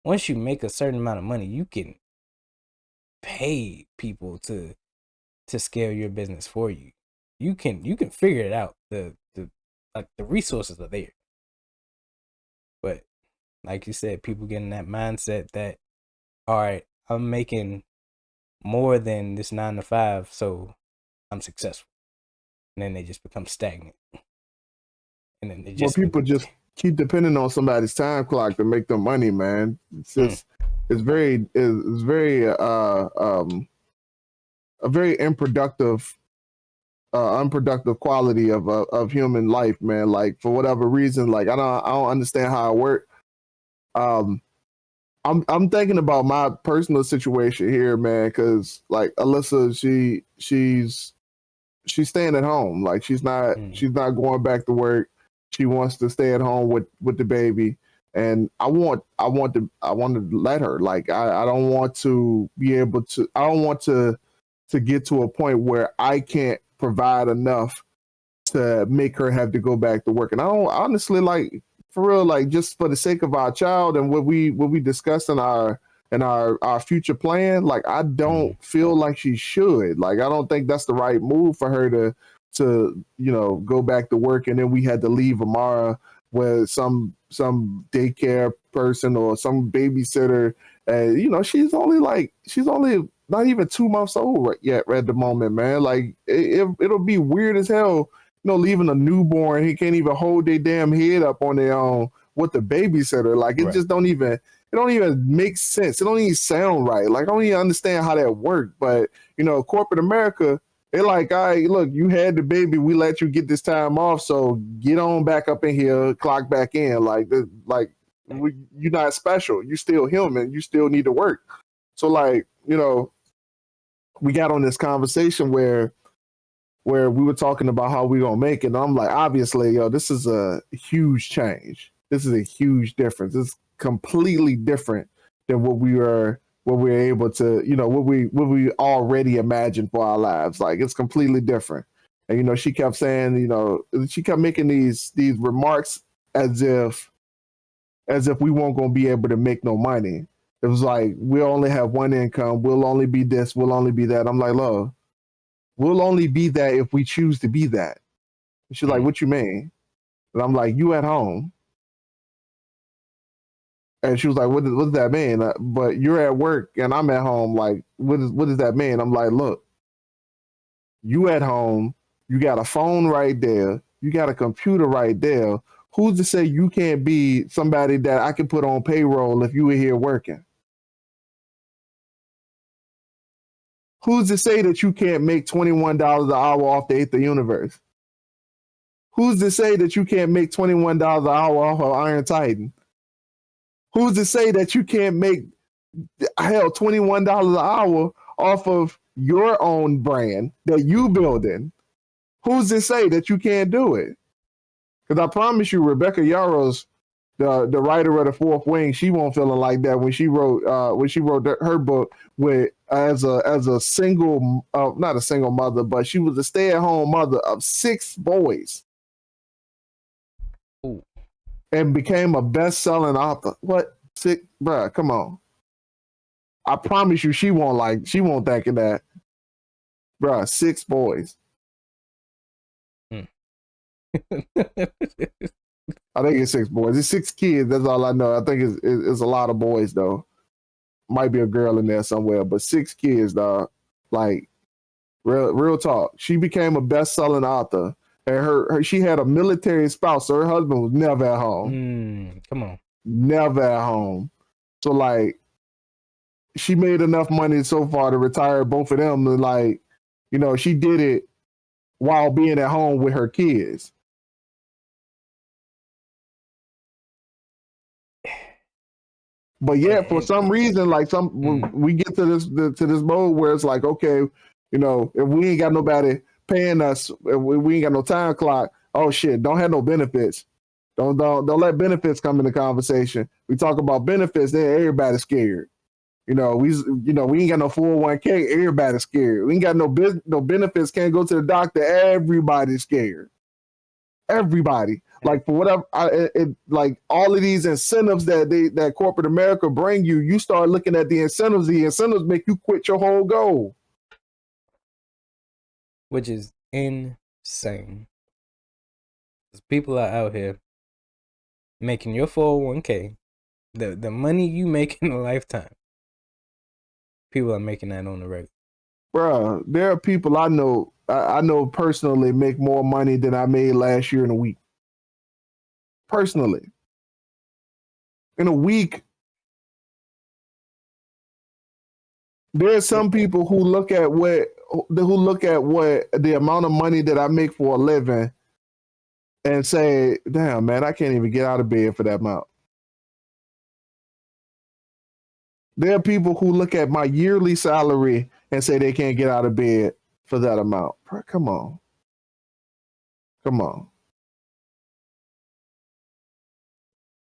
[SPEAKER 3] Once you make a certain amount of money, you can pay people to scale your business for you. You can figure it out. The resources are there. But like you said, people get in that mindset that, all right, I'm making more than this 9 to 5, so I'm successful. And then they just become stagnant. And then they just
[SPEAKER 1] keep depending on somebody's time clock to make them money, man. It's just it's very a very unproductive quality of human life, man. Like for whatever reason, like I don't understand how it works. Um, I'm thinking about my personal situation here, man, because like Alyssa, she's staying at home. Like she's not going back to work. She wants to stay at home with the baby. And I want to let her. Like I don't want to be able to I don't want to get to a point where I can't provide enough to make her have to go back to work. And I don't honestly, like, for real, like, just for the sake of our child and what we discussed in our future plan, like, I don't feel like she should. Like, I don't think that's the right move for her to go back to work, and then we had to leave Amara with some daycare person or some babysitter. And she's only not even 2 months old yet at the moment, man. Like it'll be weird as hell, leaving a newborn. He can't even hold their damn head up on their own with the babysitter. Like it just don't even make sense. It don't even sound right. Like I don't even understand how that worked. But corporate America, they're like, all right, look, you had the baby. We let you get this time off, so get on back up in here, clock back in. You're not special. You're still human. You still need to work. So like, we got on this conversation where we were talking about how we gonna make it. And I'm like, obviously, this is a huge change. This is a huge difference. It's completely different than what we're able to, what we already imagined for our lives. Like it's completely different. And she kept saying, she kept making these remarks as if we weren't gonna be able to make no money. It was like, we'll only have one income. We'll only be this. We'll only be that. I'm like, look, we'll only be that if we choose to be that. And she's like, what you mean? And I'm like, you at home. And she was like, what does that mean? But you're at work and I'm at home. Like, what does that mean? I'm like, look, you at home. You got a phone right there. You got a computer right there. Who's to say you can't be somebody that I can put on payroll if you were here working? Who's to say that you can't make $21 an hour off the 8th universe? Who's to say that you can't make $21 an hour off of Iron Titan? Who's to say that you can't make, $21 an hour off of your own brand that you building? Who's to say that you can't do it? Because I promise you, Rebecca Yarros, the writer of The Fourth Wing, she won't feeling like that when she wrote her book with as a single, not a single mother, but she was a stay-at-home mother of 6 boys.
[SPEAKER 3] Ooh.
[SPEAKER 1] And became a best-selling author. What? 6, bruh, come on. I promise you, she won't think of that. Bruh, 6 boys. I think it's 6 boys. It's 6 kids. That's all I know. I think it's a lot of boys though. Might be a girl in there somewhere, but 6 kids, dog. Like real talk. She became a best-selling author, and she had a military spouse, so her husband was never at home.
[SPEAKER 3] Come on,
[SPEAKER 1] never at home. So like, she made enough money so far to retire both of them, and like, she did it while being at home with her kids. But yeah, for some reason, like we get to this mode where it's like, okay, if we ain't got nobody paying us, if we ain't got no time clock, oh shit, don't have no benefits. Don't let benefits come in the conversation. We talk about benefits, then everybody's scared. We ain't got no 401k, everybody's scared. We ain't got no benefits, can't go to the doctor, everybody's scared. Everybody, like, for whatever, like all of these incentives that corporate America bring you, you start looking at the incentives. The incentives make you quit your whole goal,
[SPEAKER 3] which is insane. People are out here making your 401k, the money you make in a lifetime. People are making that on the regular.
[SPEAKER 1] Bruh, there are people I know personally make more money than I made last year in a week. personally. In a week, there's some people who look at what the amount of money that I make for a living and say, "Damn, man, I can't even get out of bed for that amount." There are people who look at my yearly salary and say they can't get out of bed for that amount. Come on. Come on.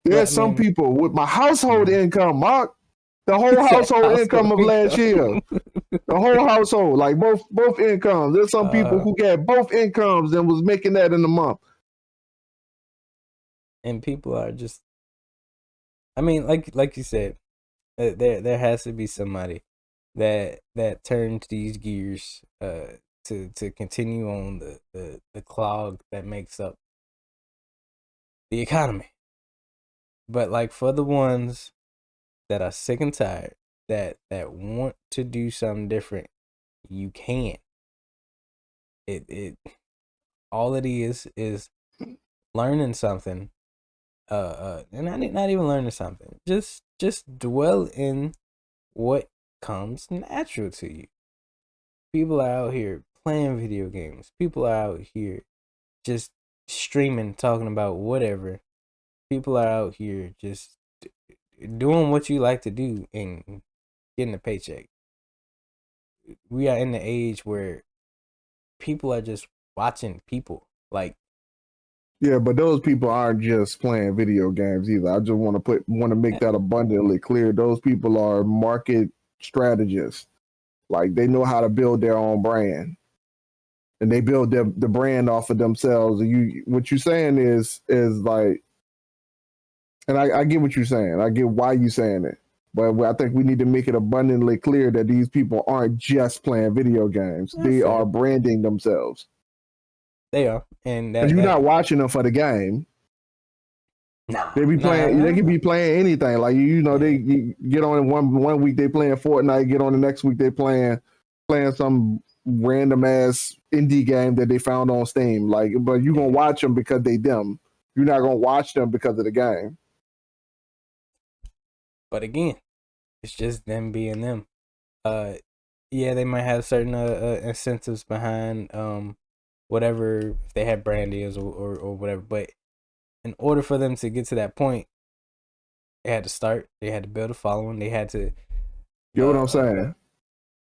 [SPEAKER 1] There's some people with my household income, Mark. The whole household income of last year. The whole household, like both incomes. There's some people who got both incomes and was making that in a month.
[SPEAKER 3] And people are just, I mean, like you said, there has to be somebody that turns these gears to continue on the clog that makes up the economy. But like for the ones that are sick and tired, that want to do something different, you can. It all it is learning something. And not even learning something. Just dwell in what comes natural to you. People are out here playing video games. People are out here just streaming, talking about whatever. People are out here just doing what you like to do and getting a paycheck. We are in the age where people are just watching people. Like,
[SPEAKER 1] yeah, but those people aren't just playing video games either. I just want to make that abundantly clear. Those people are market strategists. Like they know how to build their own brand, and they build the brand off of themselves. And what you're saying is like, and I get what you're saying. I get why you're saying it, but I think we need to make it abundantly clear that these people aren't just playing video games. They are branding themselves.
[SPEAKER 3] They are, and
[SPEAKER 1] because you're not watching them for the game.
[SPEAKER 3] Nah,
[SPEAKER 1] they be playing. They can be playing anything. Like they get on one week they playing Fortnite. Get on the next week they playing some random ass indie game that they found on Steam. Like, but you gonna watch them because they them. You're not gonna watch them because of the game.
[SPEAKER 3] But again, it's just them being them. Yeah, they might have certain incentives behind whatever, if they have brand deals or whatever. But in order for them to get to that point, they had to start. They had to build a following. They had to.
[SPEAKER 1] You know what I'm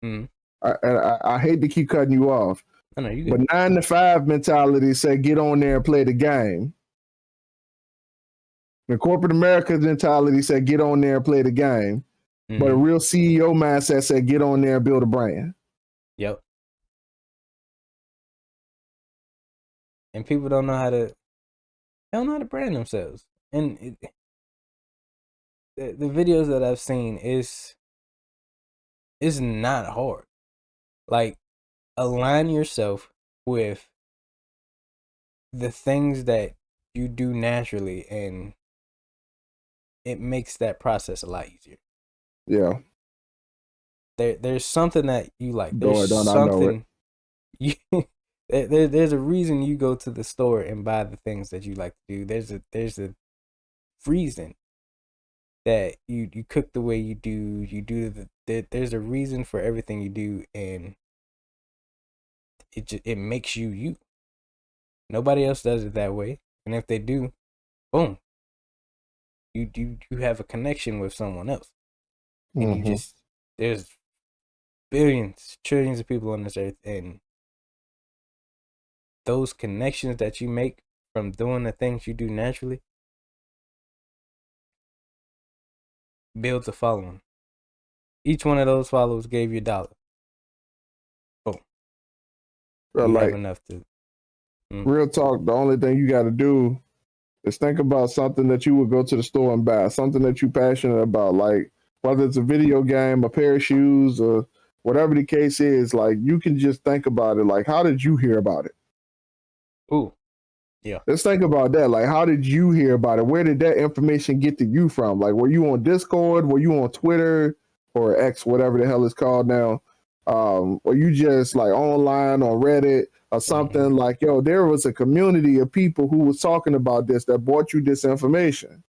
[SPEAKER 1] saying? I hate to keep cutting you off.
[SPEAKER 3] I know you.
[SPEAKER 1] But 9 to 5 mentality said get on there and play the game. The corporate America's mentality said get on there and play the game. Mm-hmm. But a real CEO mindset said get on there and build a brand.
[SPEAKER 3] Yep. And people don't know how to. They don't know how to brand themselves. And the videos that I've seen is not hard. Like, align yourself with the things that you do naturally, and it makes that process a lot easier.
[SPEAKER 1] Yeah.
[SPEAKER 3] There's something that you like. There's something there's a reason you go to the store and buy the things that you like to do. There's a reason that you cook the way you do. There's a reason for everything you do, and it makes you. Nobody else does it that way, and if they do, boom, you have a connection with someone else, and there's billions, trillions of people on this earth, and those connections that you make from doing the things you do naturally builds a following. Each one of those followers gave you $1. Boom. You have enough to.
[SPEAKER 1] Real talk, the only thing you got to do is think about something that you would go to the store and buy, something that you're passionate about, like whether it's a video game, a pair of shoes, or whatever the case is. Like, you can just think about it. Like, how did you hear about it?
[SPEAKER 3] Ooh, yeah.
[SPEAKER 1] Let's think about that. Like, how did you hear about it? Where did that information get to you from? Like, were you on Discord? Were you on Twitter or X, whatever the hell it's called now? or you just like online on Reddit or something, like, yo, there was a community of people who was talking about this that brought you this information.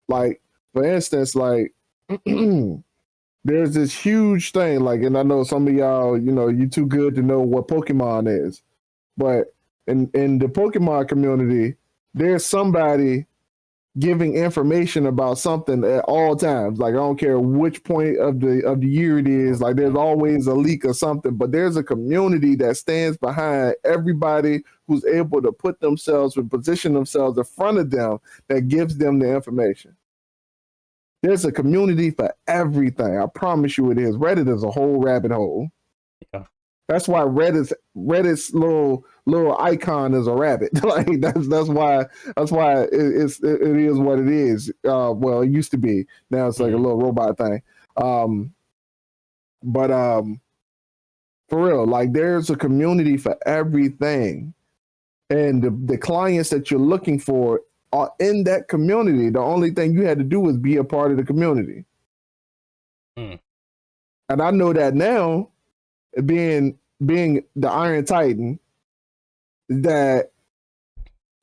[SPEAKER 1] Like, for instance, like there's this huge thing, like, and I know some of y'all, you too good to know what Pokemon is, but in the Pokemon community, there's somebody giving information about something at all times. Like, I don't care which point of the year it is, like there's always a leak or something, but there's a community that stands behind everybody who's able to put themselves and position themselves in front of them that gives them the information. There's a community for everything. I promise you it is. Reddit is a whole rabbit hole.
[SPEAKER 3] Yeah.
[SPEAKER 1] That's why Reddit's little icon is a rabbit. Like that's why it is what it is. Well, it used to be. Now it's like a little robot thing. But for real, like there's a community for everything, and the clients that you're looking for are in that community. The only thing you had to do was be a part of the community. And I know that now, being the Iron Titan, that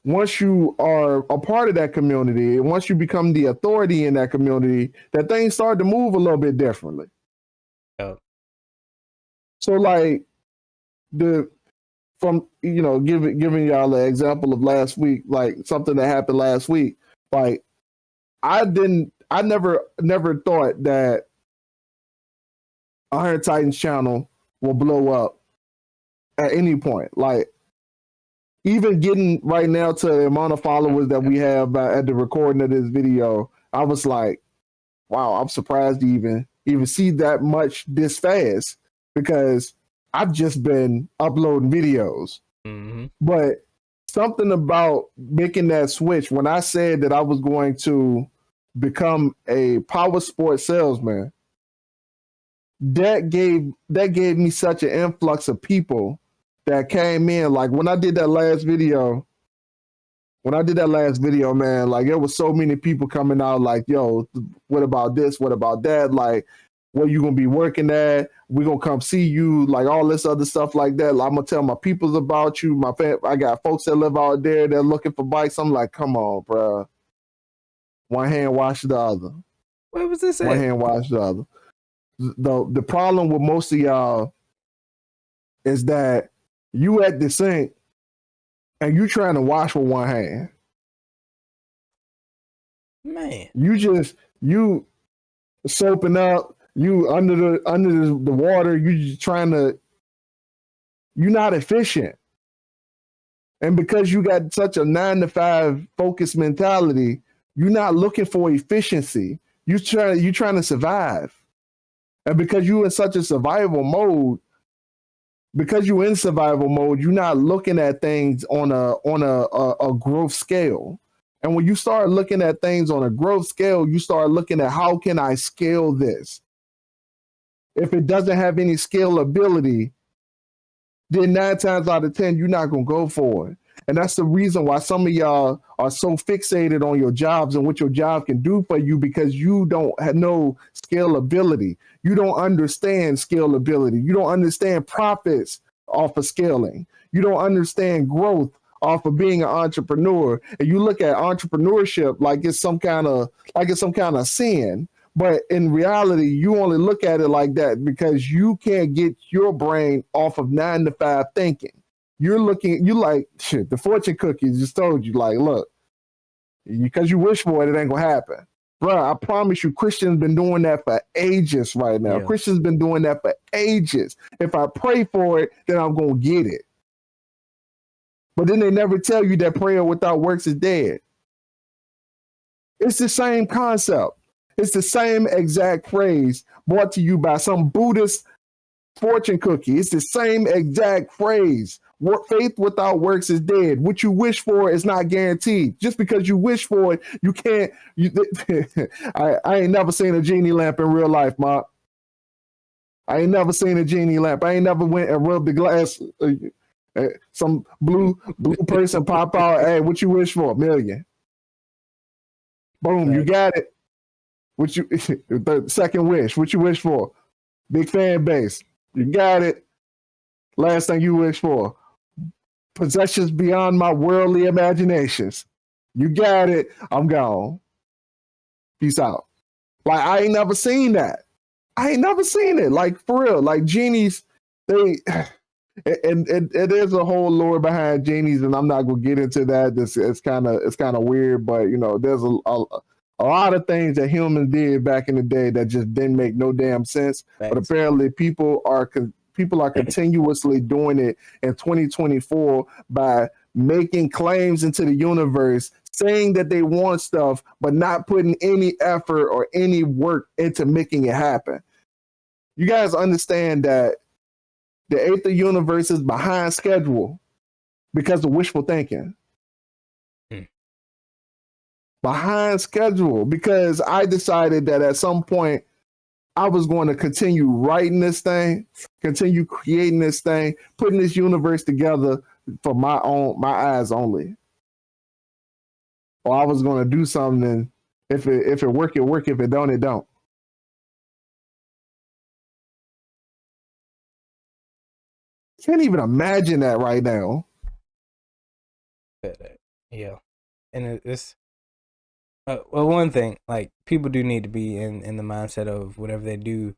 [SPEAKER 1] once you are a part of that community, and once you become the authority in that community, that things start to move a little bit differently.
[SPEAKER 3] Oh.
[SPEAKER 1] So like giving y'all an example of last week, like something that happened last week, like I never thought that Iron Titan's channel will blow up at any point. Like, even getting right now to the amount of followers that we have at the recording of this video, I was like, wow, I'm surprised to even see that much this fast, because I've just been uploading videos. But something about making that switch, when I said that I was going to become a power sports salesman, that gave me such an influx of people that came in. Like when I did that last video, man, like there was so many people coming out like, yo, what about this? What about that? Like, where you gonna be working at? We're gonna come see you, like all this other stuff like that. Like, I'm gonna tell my peoples about you. I got folks that live out there, they're looking for bikes. I'm like, come on, bro. One hand wash the other.
[SPEAKER 3] Where was this at?
[SPEAKER 1] One hand wash the other. The problem with most of y'all is that you at the sink and you trying to wash with one hand.
[SPEAKER 3] Man.
[SPEAKER 1] You soaping up, you under the water, you're not efficient. And because you got such a 9-to-5 focused mentality, you're not looking for efficiency. You're trying to survive. And because you're in such a survival mode, you're not looking at things on a growth scale. And when you start looking at things on a growth scale, you start looking at, how can I scale this? If it doesn't have any scalability, then 9 times out of 10, you're not going to go for it. And that's the reason why some of y'all are so fixated on your jobs and what your job can do for you, because you don't know scalability. You don't understand scalability. You don't understand profits off of scaling. You don't understand growth off of being an entrepreneur. And you look at entrepreneurship like it's some kind of sin. But in reality, you only look at it like that because you can't get your brain off of 9-to-5 thinking. You like, shit, the fortune cookies just told you, like, look, because you wish for it, it ain't gonna happen. Bro, I promise you, Christians been doing that for ages right now. Yeah. Christians been doing that for ages. If I pray for it, then I'm gonna get it. But then they never tell you that prayer without works is dead. It's the same concept. It's the same exact phrase brought to you by some Buddhist fortune cookie. It's the same exact phrase. Faith without works is dead. What you wish for is not guaranteed. Just because you wish for it, you can't. I ain't never seen a genie lamp in real life, Mark. I ain't never seen a genie lamp. I ain't never went and rubbed the glass. Some blue person pop out. Hey, what you wish for? $1 million. Boom, right. You got it. What you the second wish? What you wish for? Big fan base. You got it. Last thing you wish for. Possessions beyond my worldly imaginations. You got it. I'm gone. Peace out. Like, I ain't never seen that. I ain't never seen it. Like, for real. Like, genies, they and there's a whole lore behind genies, and I'm not gonna get into that. It's kind of weird, but you know, there's a lot of things that humans did back in the day that just didn't make no damn sense.
[SPEAKER 3] Thanks.
[SPEAKER 1] But apparently, people are continuously doing it in 2024 by making claims into the universe, saying that they want stuff, but not putting any effort or any work into making it happen. You guys understand that the eighth universe is behind schedule because of wishful thinking. Behind schedule because I decided that at some point I was going to continue writing this thing, continue creating this thing, putting this universe together for my eyes only. Or I was going to do something. If it work, it work. If it don't, it don't. Can't even imagine that right now.
[SPEAKER 3] Yeah, and it's well, one thing, like, people do need to be in the mindset of whatever they do.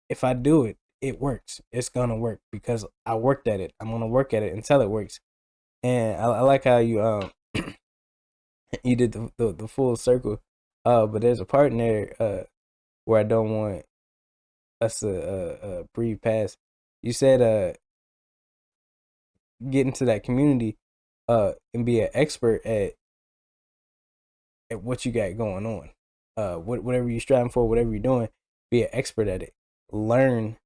[SPEAKER 3] If I do it, it works. It's gonna work because I worked at it. I'm gonna work at it until it works. And I like how you you did the full circle. But there's a part in there where I don't want us to breathe past. You said get into that community and be an expert at what you got going on. Whatever you're striving for, whatever you're doing, be an expert at it. Learn,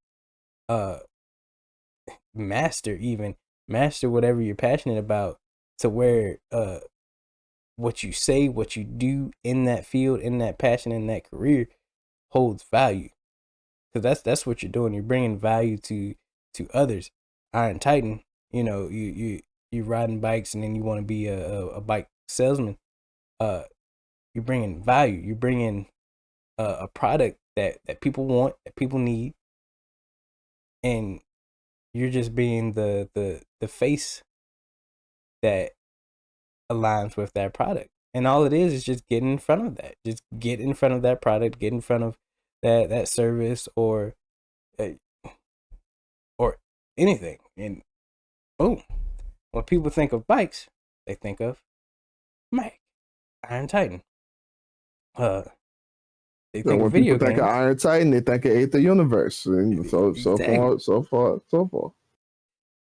[SPEAKER 3] master whatever you're passionate about, to where what you say, what you do in that field, in that passion, in that career holds value. Because that's what you're doing. You're bringing value to others. Iron Titan, you know, you riding bikes and then you want to be a bike salesman. You're bringing value. You're bringing a product that people want, that people need, and you're just being the face that aligns with that product. And all it is just get in front of that. Just get in front of that product. Get in front of that service or anything, and boom. When people think of bikes, they think of Mac, Iron Titan. They think
[SPEAKER 1] when
[SPEAKER 3] of video
[SPEAKER 1] people think
[SPEAKER 3] games.
[SPEAKER 1] of Iron Titan, they think of Eighth Universe, and so
[SPEAKER 3] Exactly.
[SPEAKER 1] so forth.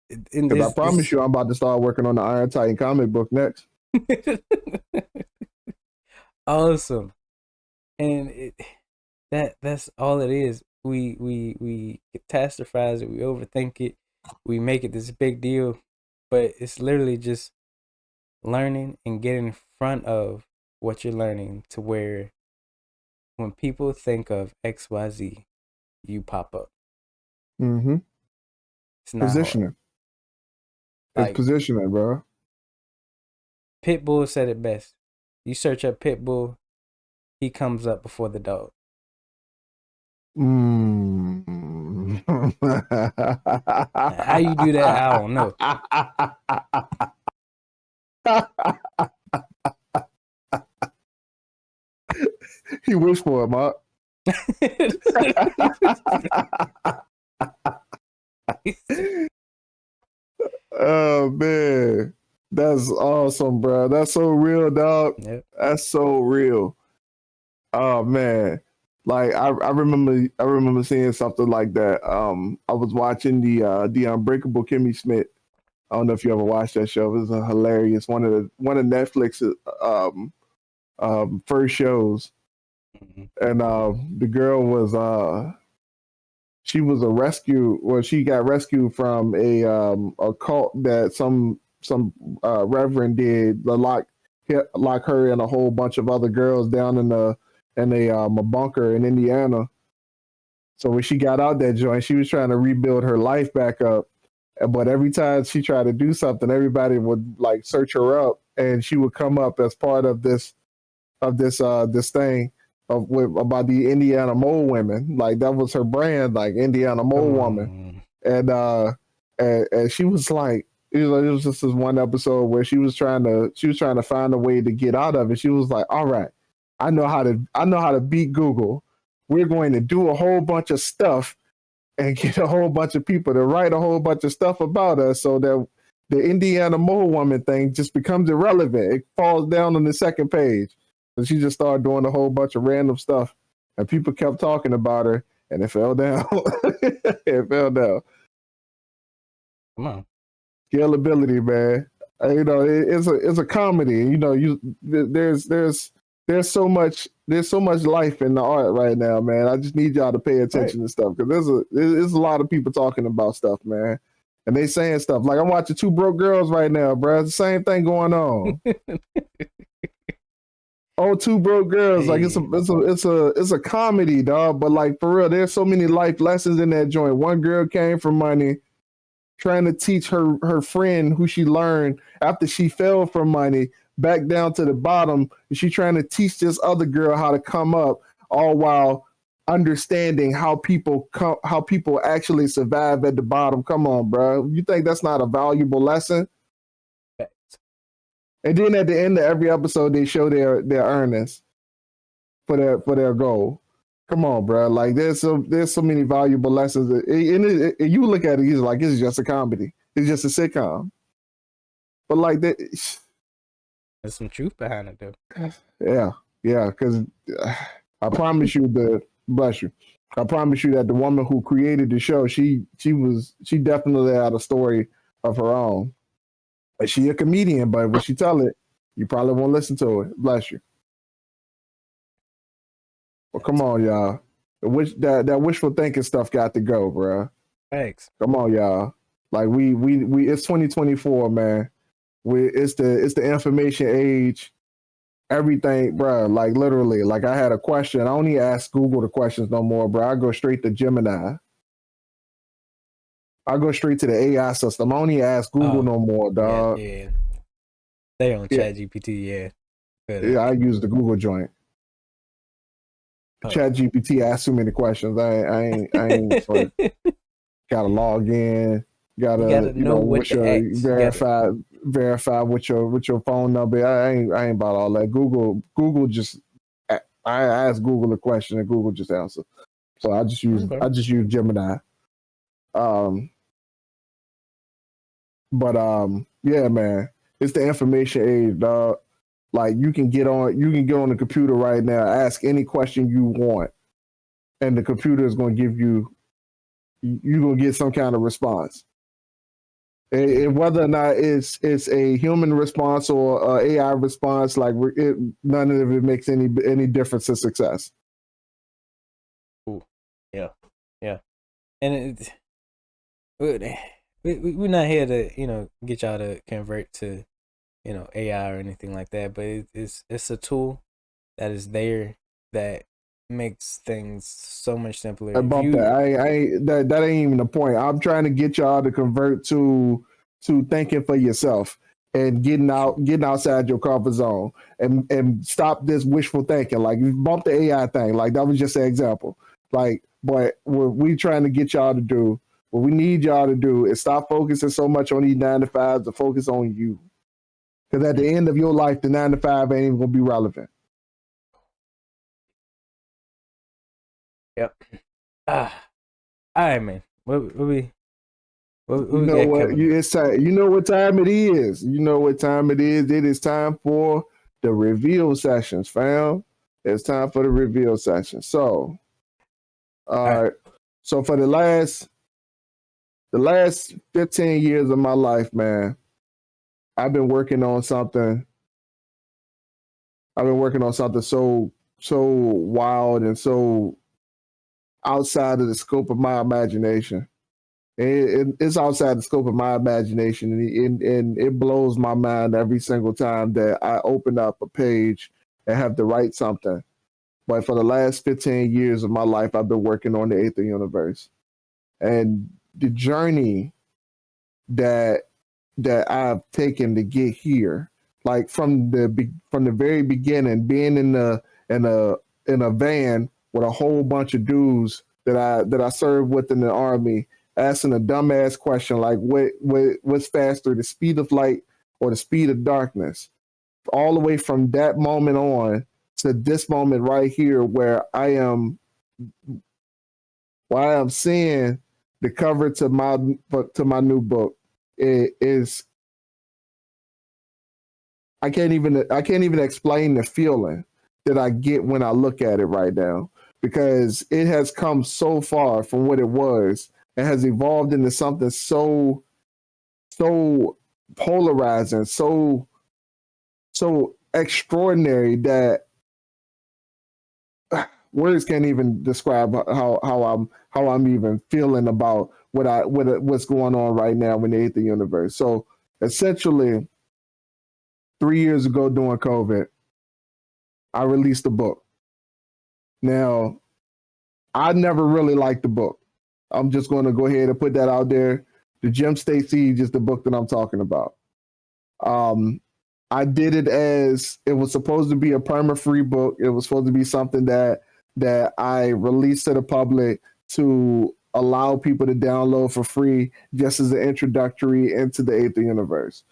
[SPEAKER 3] And
[SPEAKER 1] Because I promise you, I'm about to start working on the Iron Titan comic book next.
[SPEAKER 3] Awesome. And that's all it is. We catastrophize it, we overthink it, we make it this big deal, but it's literally just learning and getting in front of what you're learning, to where when people think of XYZ, you pop up.
[SPEAKER 1] Mm-hmm.
[SPEAKER 3] It's not
[SPEAKER 1] Positioning.
[SPEAKER 3] Hard.
[SPEAKER 1] It's positioning, bro.
[SPEAKER 3] Pitbull said it best. You search up Pitbull, he comes up before the dog. How you do that, I don't know.
[SPEAKER 1] He wished for it, Mark. Oh man, that's awesome, bro. That's so real, dog.
[SPEAKER 3] Yep.
[SPEAKER 1] That's so real. Oh man, like I remember seeing something like that. I was watching the Unbreakable Kimmy Schmidt. I don't know if you ever watched that show. It was a hilarious one of Netflix's first shows.
[SPEAKER 3] Mm-hmm.
[SPEAKER 1] And the girl was she was a rescue. Well, she got rescued from a cult that some reverend did to lock her and a whole bunch of other girls down in a bunker in Indiana. So when she got out that joint, she was trying to rebuild her life back up. But every time she tried to do something, everybody would like search her up, and she would come up as part of this thing. about the Indiana Mole women. Like that was her brand, like Indiana Mole
[SPEAKER 3] Come
[SPEAKER 1] Woman.
[SPEAKER 3] on.
[SPEAKER 1] And she was like, it was just this one episode where she was trying to find a way to get out of it. She was like, all right, I know how to beat Google. We're going to do a whole bunch of stuff and get a whole bunch of people to write a whole bunch of stuff about us so that the Indiana Mole Woman thing just becomes irrelevant. It falls down on the second page. So she just started doing a whole bunch of random stuff, and people kept talking about her, and it fell down. It fell down.
[SPEAKER 3] Come on.
[SPEAKER 1] Scalability, man. It's a comedy. There's so much life in the art right now, man. I just need y'all to pay attention to stuff because there's a lot of people talking about stuff, man, and they saying stuff like I'm watching Two Broke Girls right now, bro. It's the same thing going on. Oh, Two Broke Girls, like it's a comedy, dog. But like for real, there's so many life lessons in that joint. One girl came from money, trying to teach her friend who she learned after she fell from money back down to the bottom. She trying to teach this other girl how to come up, all while understanding how people actually survive at the bottom. Come on, bro. You think that's not a valuable lesson? And then at the end of every episode, they show their earnings for their goal. Come on, bro. Like there's so many valuable lessons. And you look at it, it's like it's just a comedy. It's just a sitcom. But like that,
[SPEAKER 3] There's some truth behind it, though.
[SPEAKER 1] yeah. Because I promise you, bless you. I promise you that the woman who created the show, she definitely had a story of her own. But she a comedian, but when she tell it, you probably won't listen to it. Bless you. Well, come on, y'all. That wishful thinking stuff got to go, bro.
[SPEAKER 3] Thanks.
[SPEAKER 1] Come on, y'all. Like we it's 2024, man. It's the information age. Everything, bro. Like literally, like I had a question. I don't need to ask Google the questions no more, bro. I go straight to Gemini. I go straight to the AI system. I don't need to ask Google no more, dog.
[SPEAKER 3] Yeah. They on ChatGPT, yeah.
[SPEAKER 1] Yeah, I use the Google joint. ChatGPT asks too many questions. I ain't for it. Gotta log in. Gotta know what to ask. Verify with your phone number. I ain't about all that. Google just I ask Google a question and Google just answers. So I just use Gemini. Yeah, man, it's the information age, dog. Like you can get on the computer right now, ask any question you want, and the computer is going to give you're going to get some kind of response. And whether or not it's a human response or an AI response, like none of it makes any difference to success.
[SPEAKER 3] Ooh, yeah, and we're not here to get y'all to convert to AI or anything like that, but it's a tool that is there that makes things so much simpler.
[SPEAKER 1] That ain't even the point. I'm trying to get y'all to convert to thinking for yourself and getting outside your comfort zone and stop this wishful thinking. Like you bumped the AI thing, like that was just an example. Like, but what we trying to get y'all to do, what we need y'all to do is stop focusing so much on these 9 to 5s to focus on you. Because at the end of your life, the 9 to 5 ain't even gonna be relevant.
[SPEAKER 3] Yep. All right, man. What we
[SPEAKER 1] you know what? It's time. You know what time it is. You know what time it is. It is time for the reveal sessions, fam. It's time for the reveal session. So, all right. So for the last 15 years of my life, man, I've been working on something. So wild and so outside of the scope of my imagination. It's outside the scope of my imagination, and it blows my mind every single time that I open up a page and have to write something. But for the last 15 years of my life, I've been working on the Aether universe, and the journey that I've taken to get here, like from the very beginning, being in a in a van with a whole bunch of dudes that I served with in the army, asking a dumbass question like, what's faster, the speed of light or the speed of darkness? All the way from that moment on to this moment right here, where I am seeing the cover to my new book. It is, I can't even explain the feeling that I get when I look at it right now, because it has come so far from what it was and has evolved into something so polarizing, so extraordinary that words can't even describe how I'm even feeling about what's going on right now in the Eighth Universe. So essentially, 3 years ago during COVID, I released a book. Now, I never really liked the book. I'm just going to go ahead and put that out there. The Gem State Siege is the book that I'm talking about. I did it as it was supposed to be a perma-free book. It was supposed to be something that I released to the public to allow people to download for free, just as an introductory into the Eighth Universe.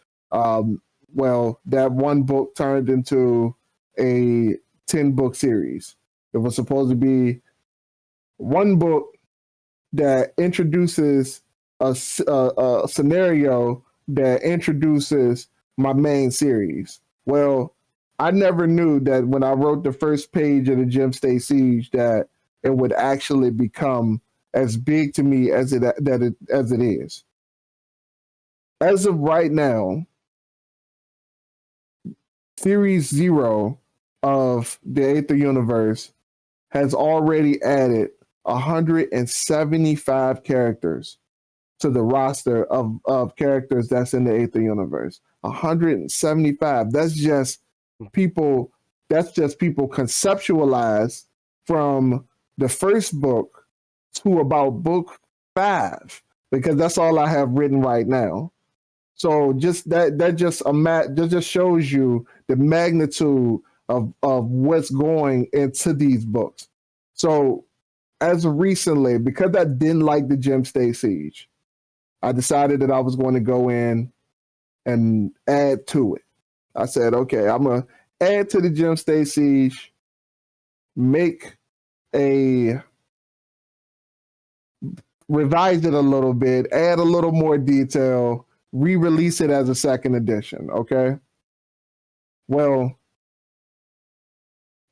[SPEAKER 1] Well, that one book turned into a 10-book series. It was supposed to be one book that introduces a scenario that introduces my main series. Well, I never knew that when I wrote the first page of the Gem State Siege that it would actually become as big to me as it is. As of right now, Series 0 of the Aether Universe has already added 175 characters to the roster of characters that's in the Aether Universe. 175. That's just people conceptualized from the first book to about book 5, because that's all I have written right now. So just that just shows you the magnitude of what's going into these books. So as of recently, because I didn't like the Gem State Siege, I decided that I was going to go in and add to it. I said, okay, I'm going to add to the Gem State Siege, revise it a little bit, add a little more detail, re-release it as a second edition, okay? Well,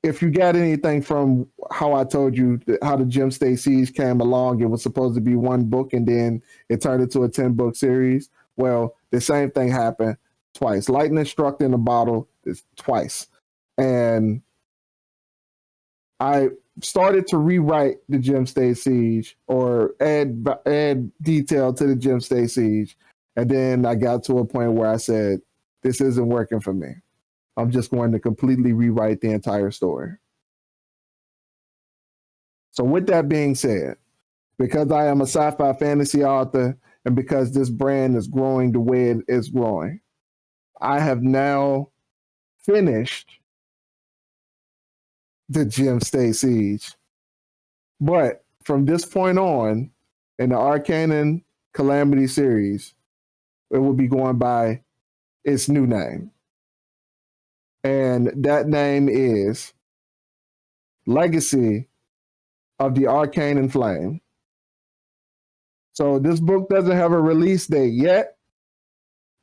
[SPEAKER 1] if you got anything from how I told you how the Gem State Siege came along, it was supposed to be one book and then it turned into a 10-book series. Well, the same thing happened twice. Lightning struck in the bottle twice. And I started to rewrite the Gem State Siege or add detail to the Gem State Siege. And then I got to a point where I said, this isn't working for me. I'm just going to completely rewrite the entire story. So with that being said, because I am a sci-fi fantasy author and because this brand is growing the way it is growing, I have now finished the Gem State Siege. But from this point on, in the Arcane Calamity series, it will be going by its new name. And that name is Legacy of the Arcane Flame. So this book doesn't have a release date yet,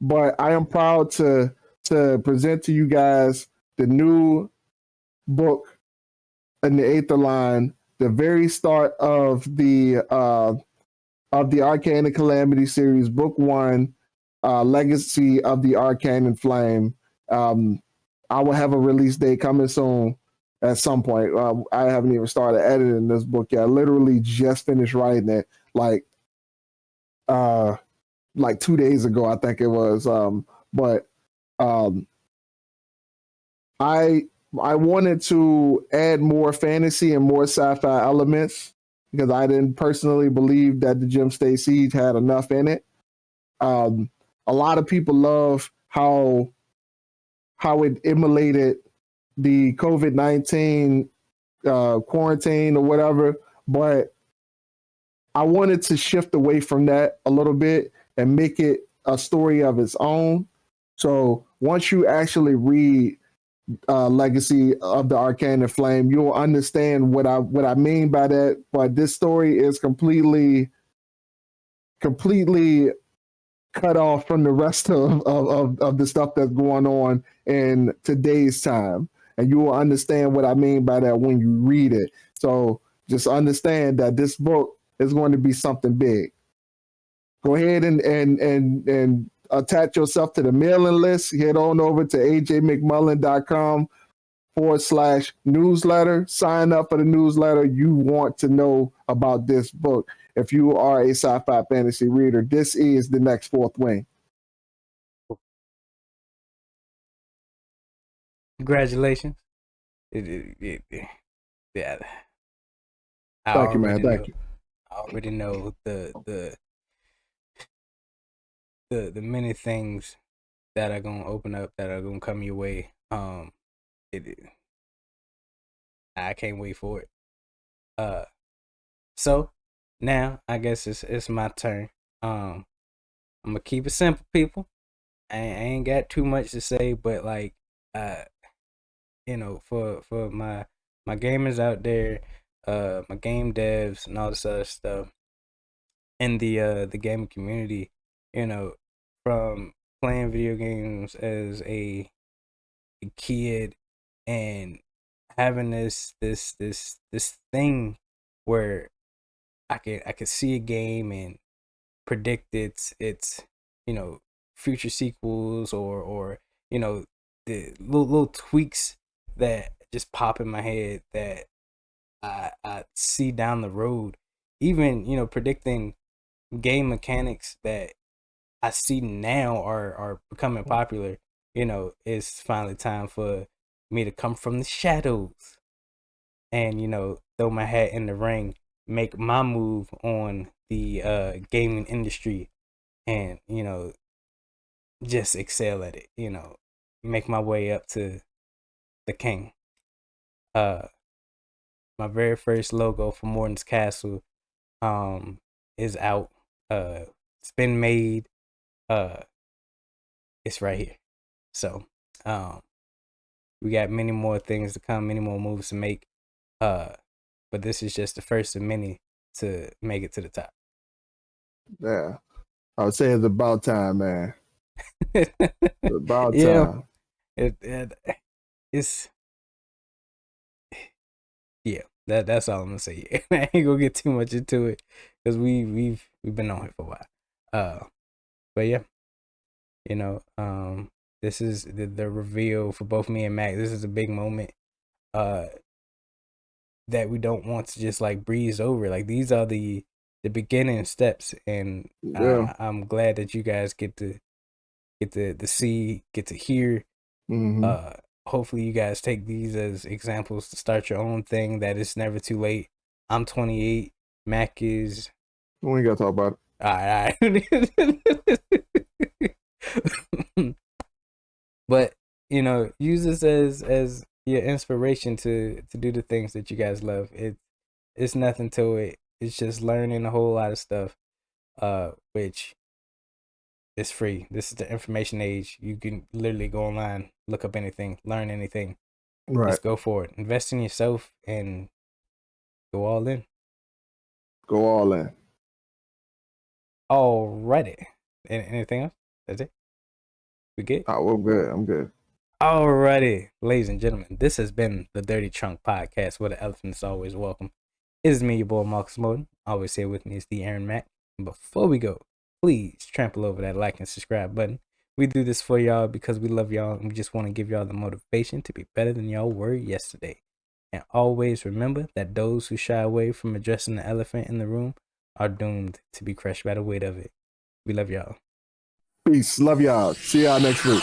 [SPEAKER 1] but I am proud to present to you guys the new book in the Aether line, the very start of the Arcane Calamity series, book 1, Legacy of the Arcane Flame. I will have a release date coming soon at some point. I haven't even started editing this book yet. I literally just finished writing it like 2 days ago, I think it was. I wanted to add more fantasy and more sci-fi elements because I didn't personally believe that the Gem State Siege had enough in it. A lot of people love how it emulated the COVID-19 quarantine or whatever. But I wanted to shift away from that a little bit and make it a story of its own. So once you actually read Legacy of the Arcane and Flame, you'll understand what I mean by that. But this story is completely cut off from the rest of the stuff that's going on in today's time. And you will understand what I mean by that when you read it. So just understand that this book is going to be something big. Go ahead and attach yourself to the mailing list. Head on over to ajmcmullen.com/newsletter. Sign up for the newsletter. You want to know about this book. If you are a sci-fi fantasy reader, this is the next Fourth Wing.
[SPEAKER 3] Congratulations. Yeah.
[SPEAKER 1] Thank you, man. Thank you.
[SPEAKER 3] I already know the many things that are gonna open up, that are gonna come your way. I can't wait for it. So now I guess it's my turn. I'm gonna keep it simple, people. I ain't got too much to say, but like, for my gamers out there, my game devs and all this other stuff, and the gaming community, from playing video games as a kid and having this thing where I could see a game and predict its future sequels, or the little tweaks that just pop in my head that I see down the road, even predicting game mechanics that I see now are becoming popular. It's finally time for me to come from the shadows and throw my hat in the ring, make my move on the gaming industry, and just excel at it. Make my way up to the king. My very first logo for Morton's Castle is out. It's been made. It's right here. So we got many more things to come, many more moves to make. But this is just the first of many to make it to the top.
[SPEAKER 1] Yeah, I would say it's about time, man. It's about time.
[SPEAKER 3] It's yeah. That's all I'm gonna say. I ain't gonna get too much into it because we've been on here for a while. But yeah, this is the reveal for both me and Mac. This is a big moment. That we don't want to just like breeze over. Like, these are the beginning steps, and I'm glad that you guys get to see, get to hear.
[SPEAKER 1] Mm-hmm.
[SPEAKER 3] Hopefully you guys take these as examples to start your own thing. That it's never too late. I'm 28. Mac is.
[SPEAKER 1] We ain't gotta talk about
[SPEAKER 3] it. All right. But use this as your inspiration to do the things that you guys love. It's nothing to it. It's just learning a whole lot of stuff, which is free. This is the information age. You can literally go online, look up anything, learn anything.
[SPEAKER 1] Right.
[SPEAKER 3] Just go for it. Invest in yourself and go all in.
[SPEAKER 1] Go all in.
[SPEAKER 3] Alrighty. Anything else? That's it? We good?
[SPEAKER 1] Oh, we're good. I'm good.
[SPEAKER 3] Alrighty, ladies and gentlemen, this has been the Dirty Trunk Podcast, where the elephant is always welcome. It is me, your boy Marcus Morton. Always here with me is the Aaron Mack. And before we go, please trample over that like and subscribe button. We do this for y'all because we love y'all, and we just want to give y'all the motivation to be better than y'all were yesterday. And always remember that those who shy away from addressing the elephant in the room are doomed to be crushed by the weight of it. We love y'all.
[SPEAKER 1] Peace. Love y'all. See y'all next week.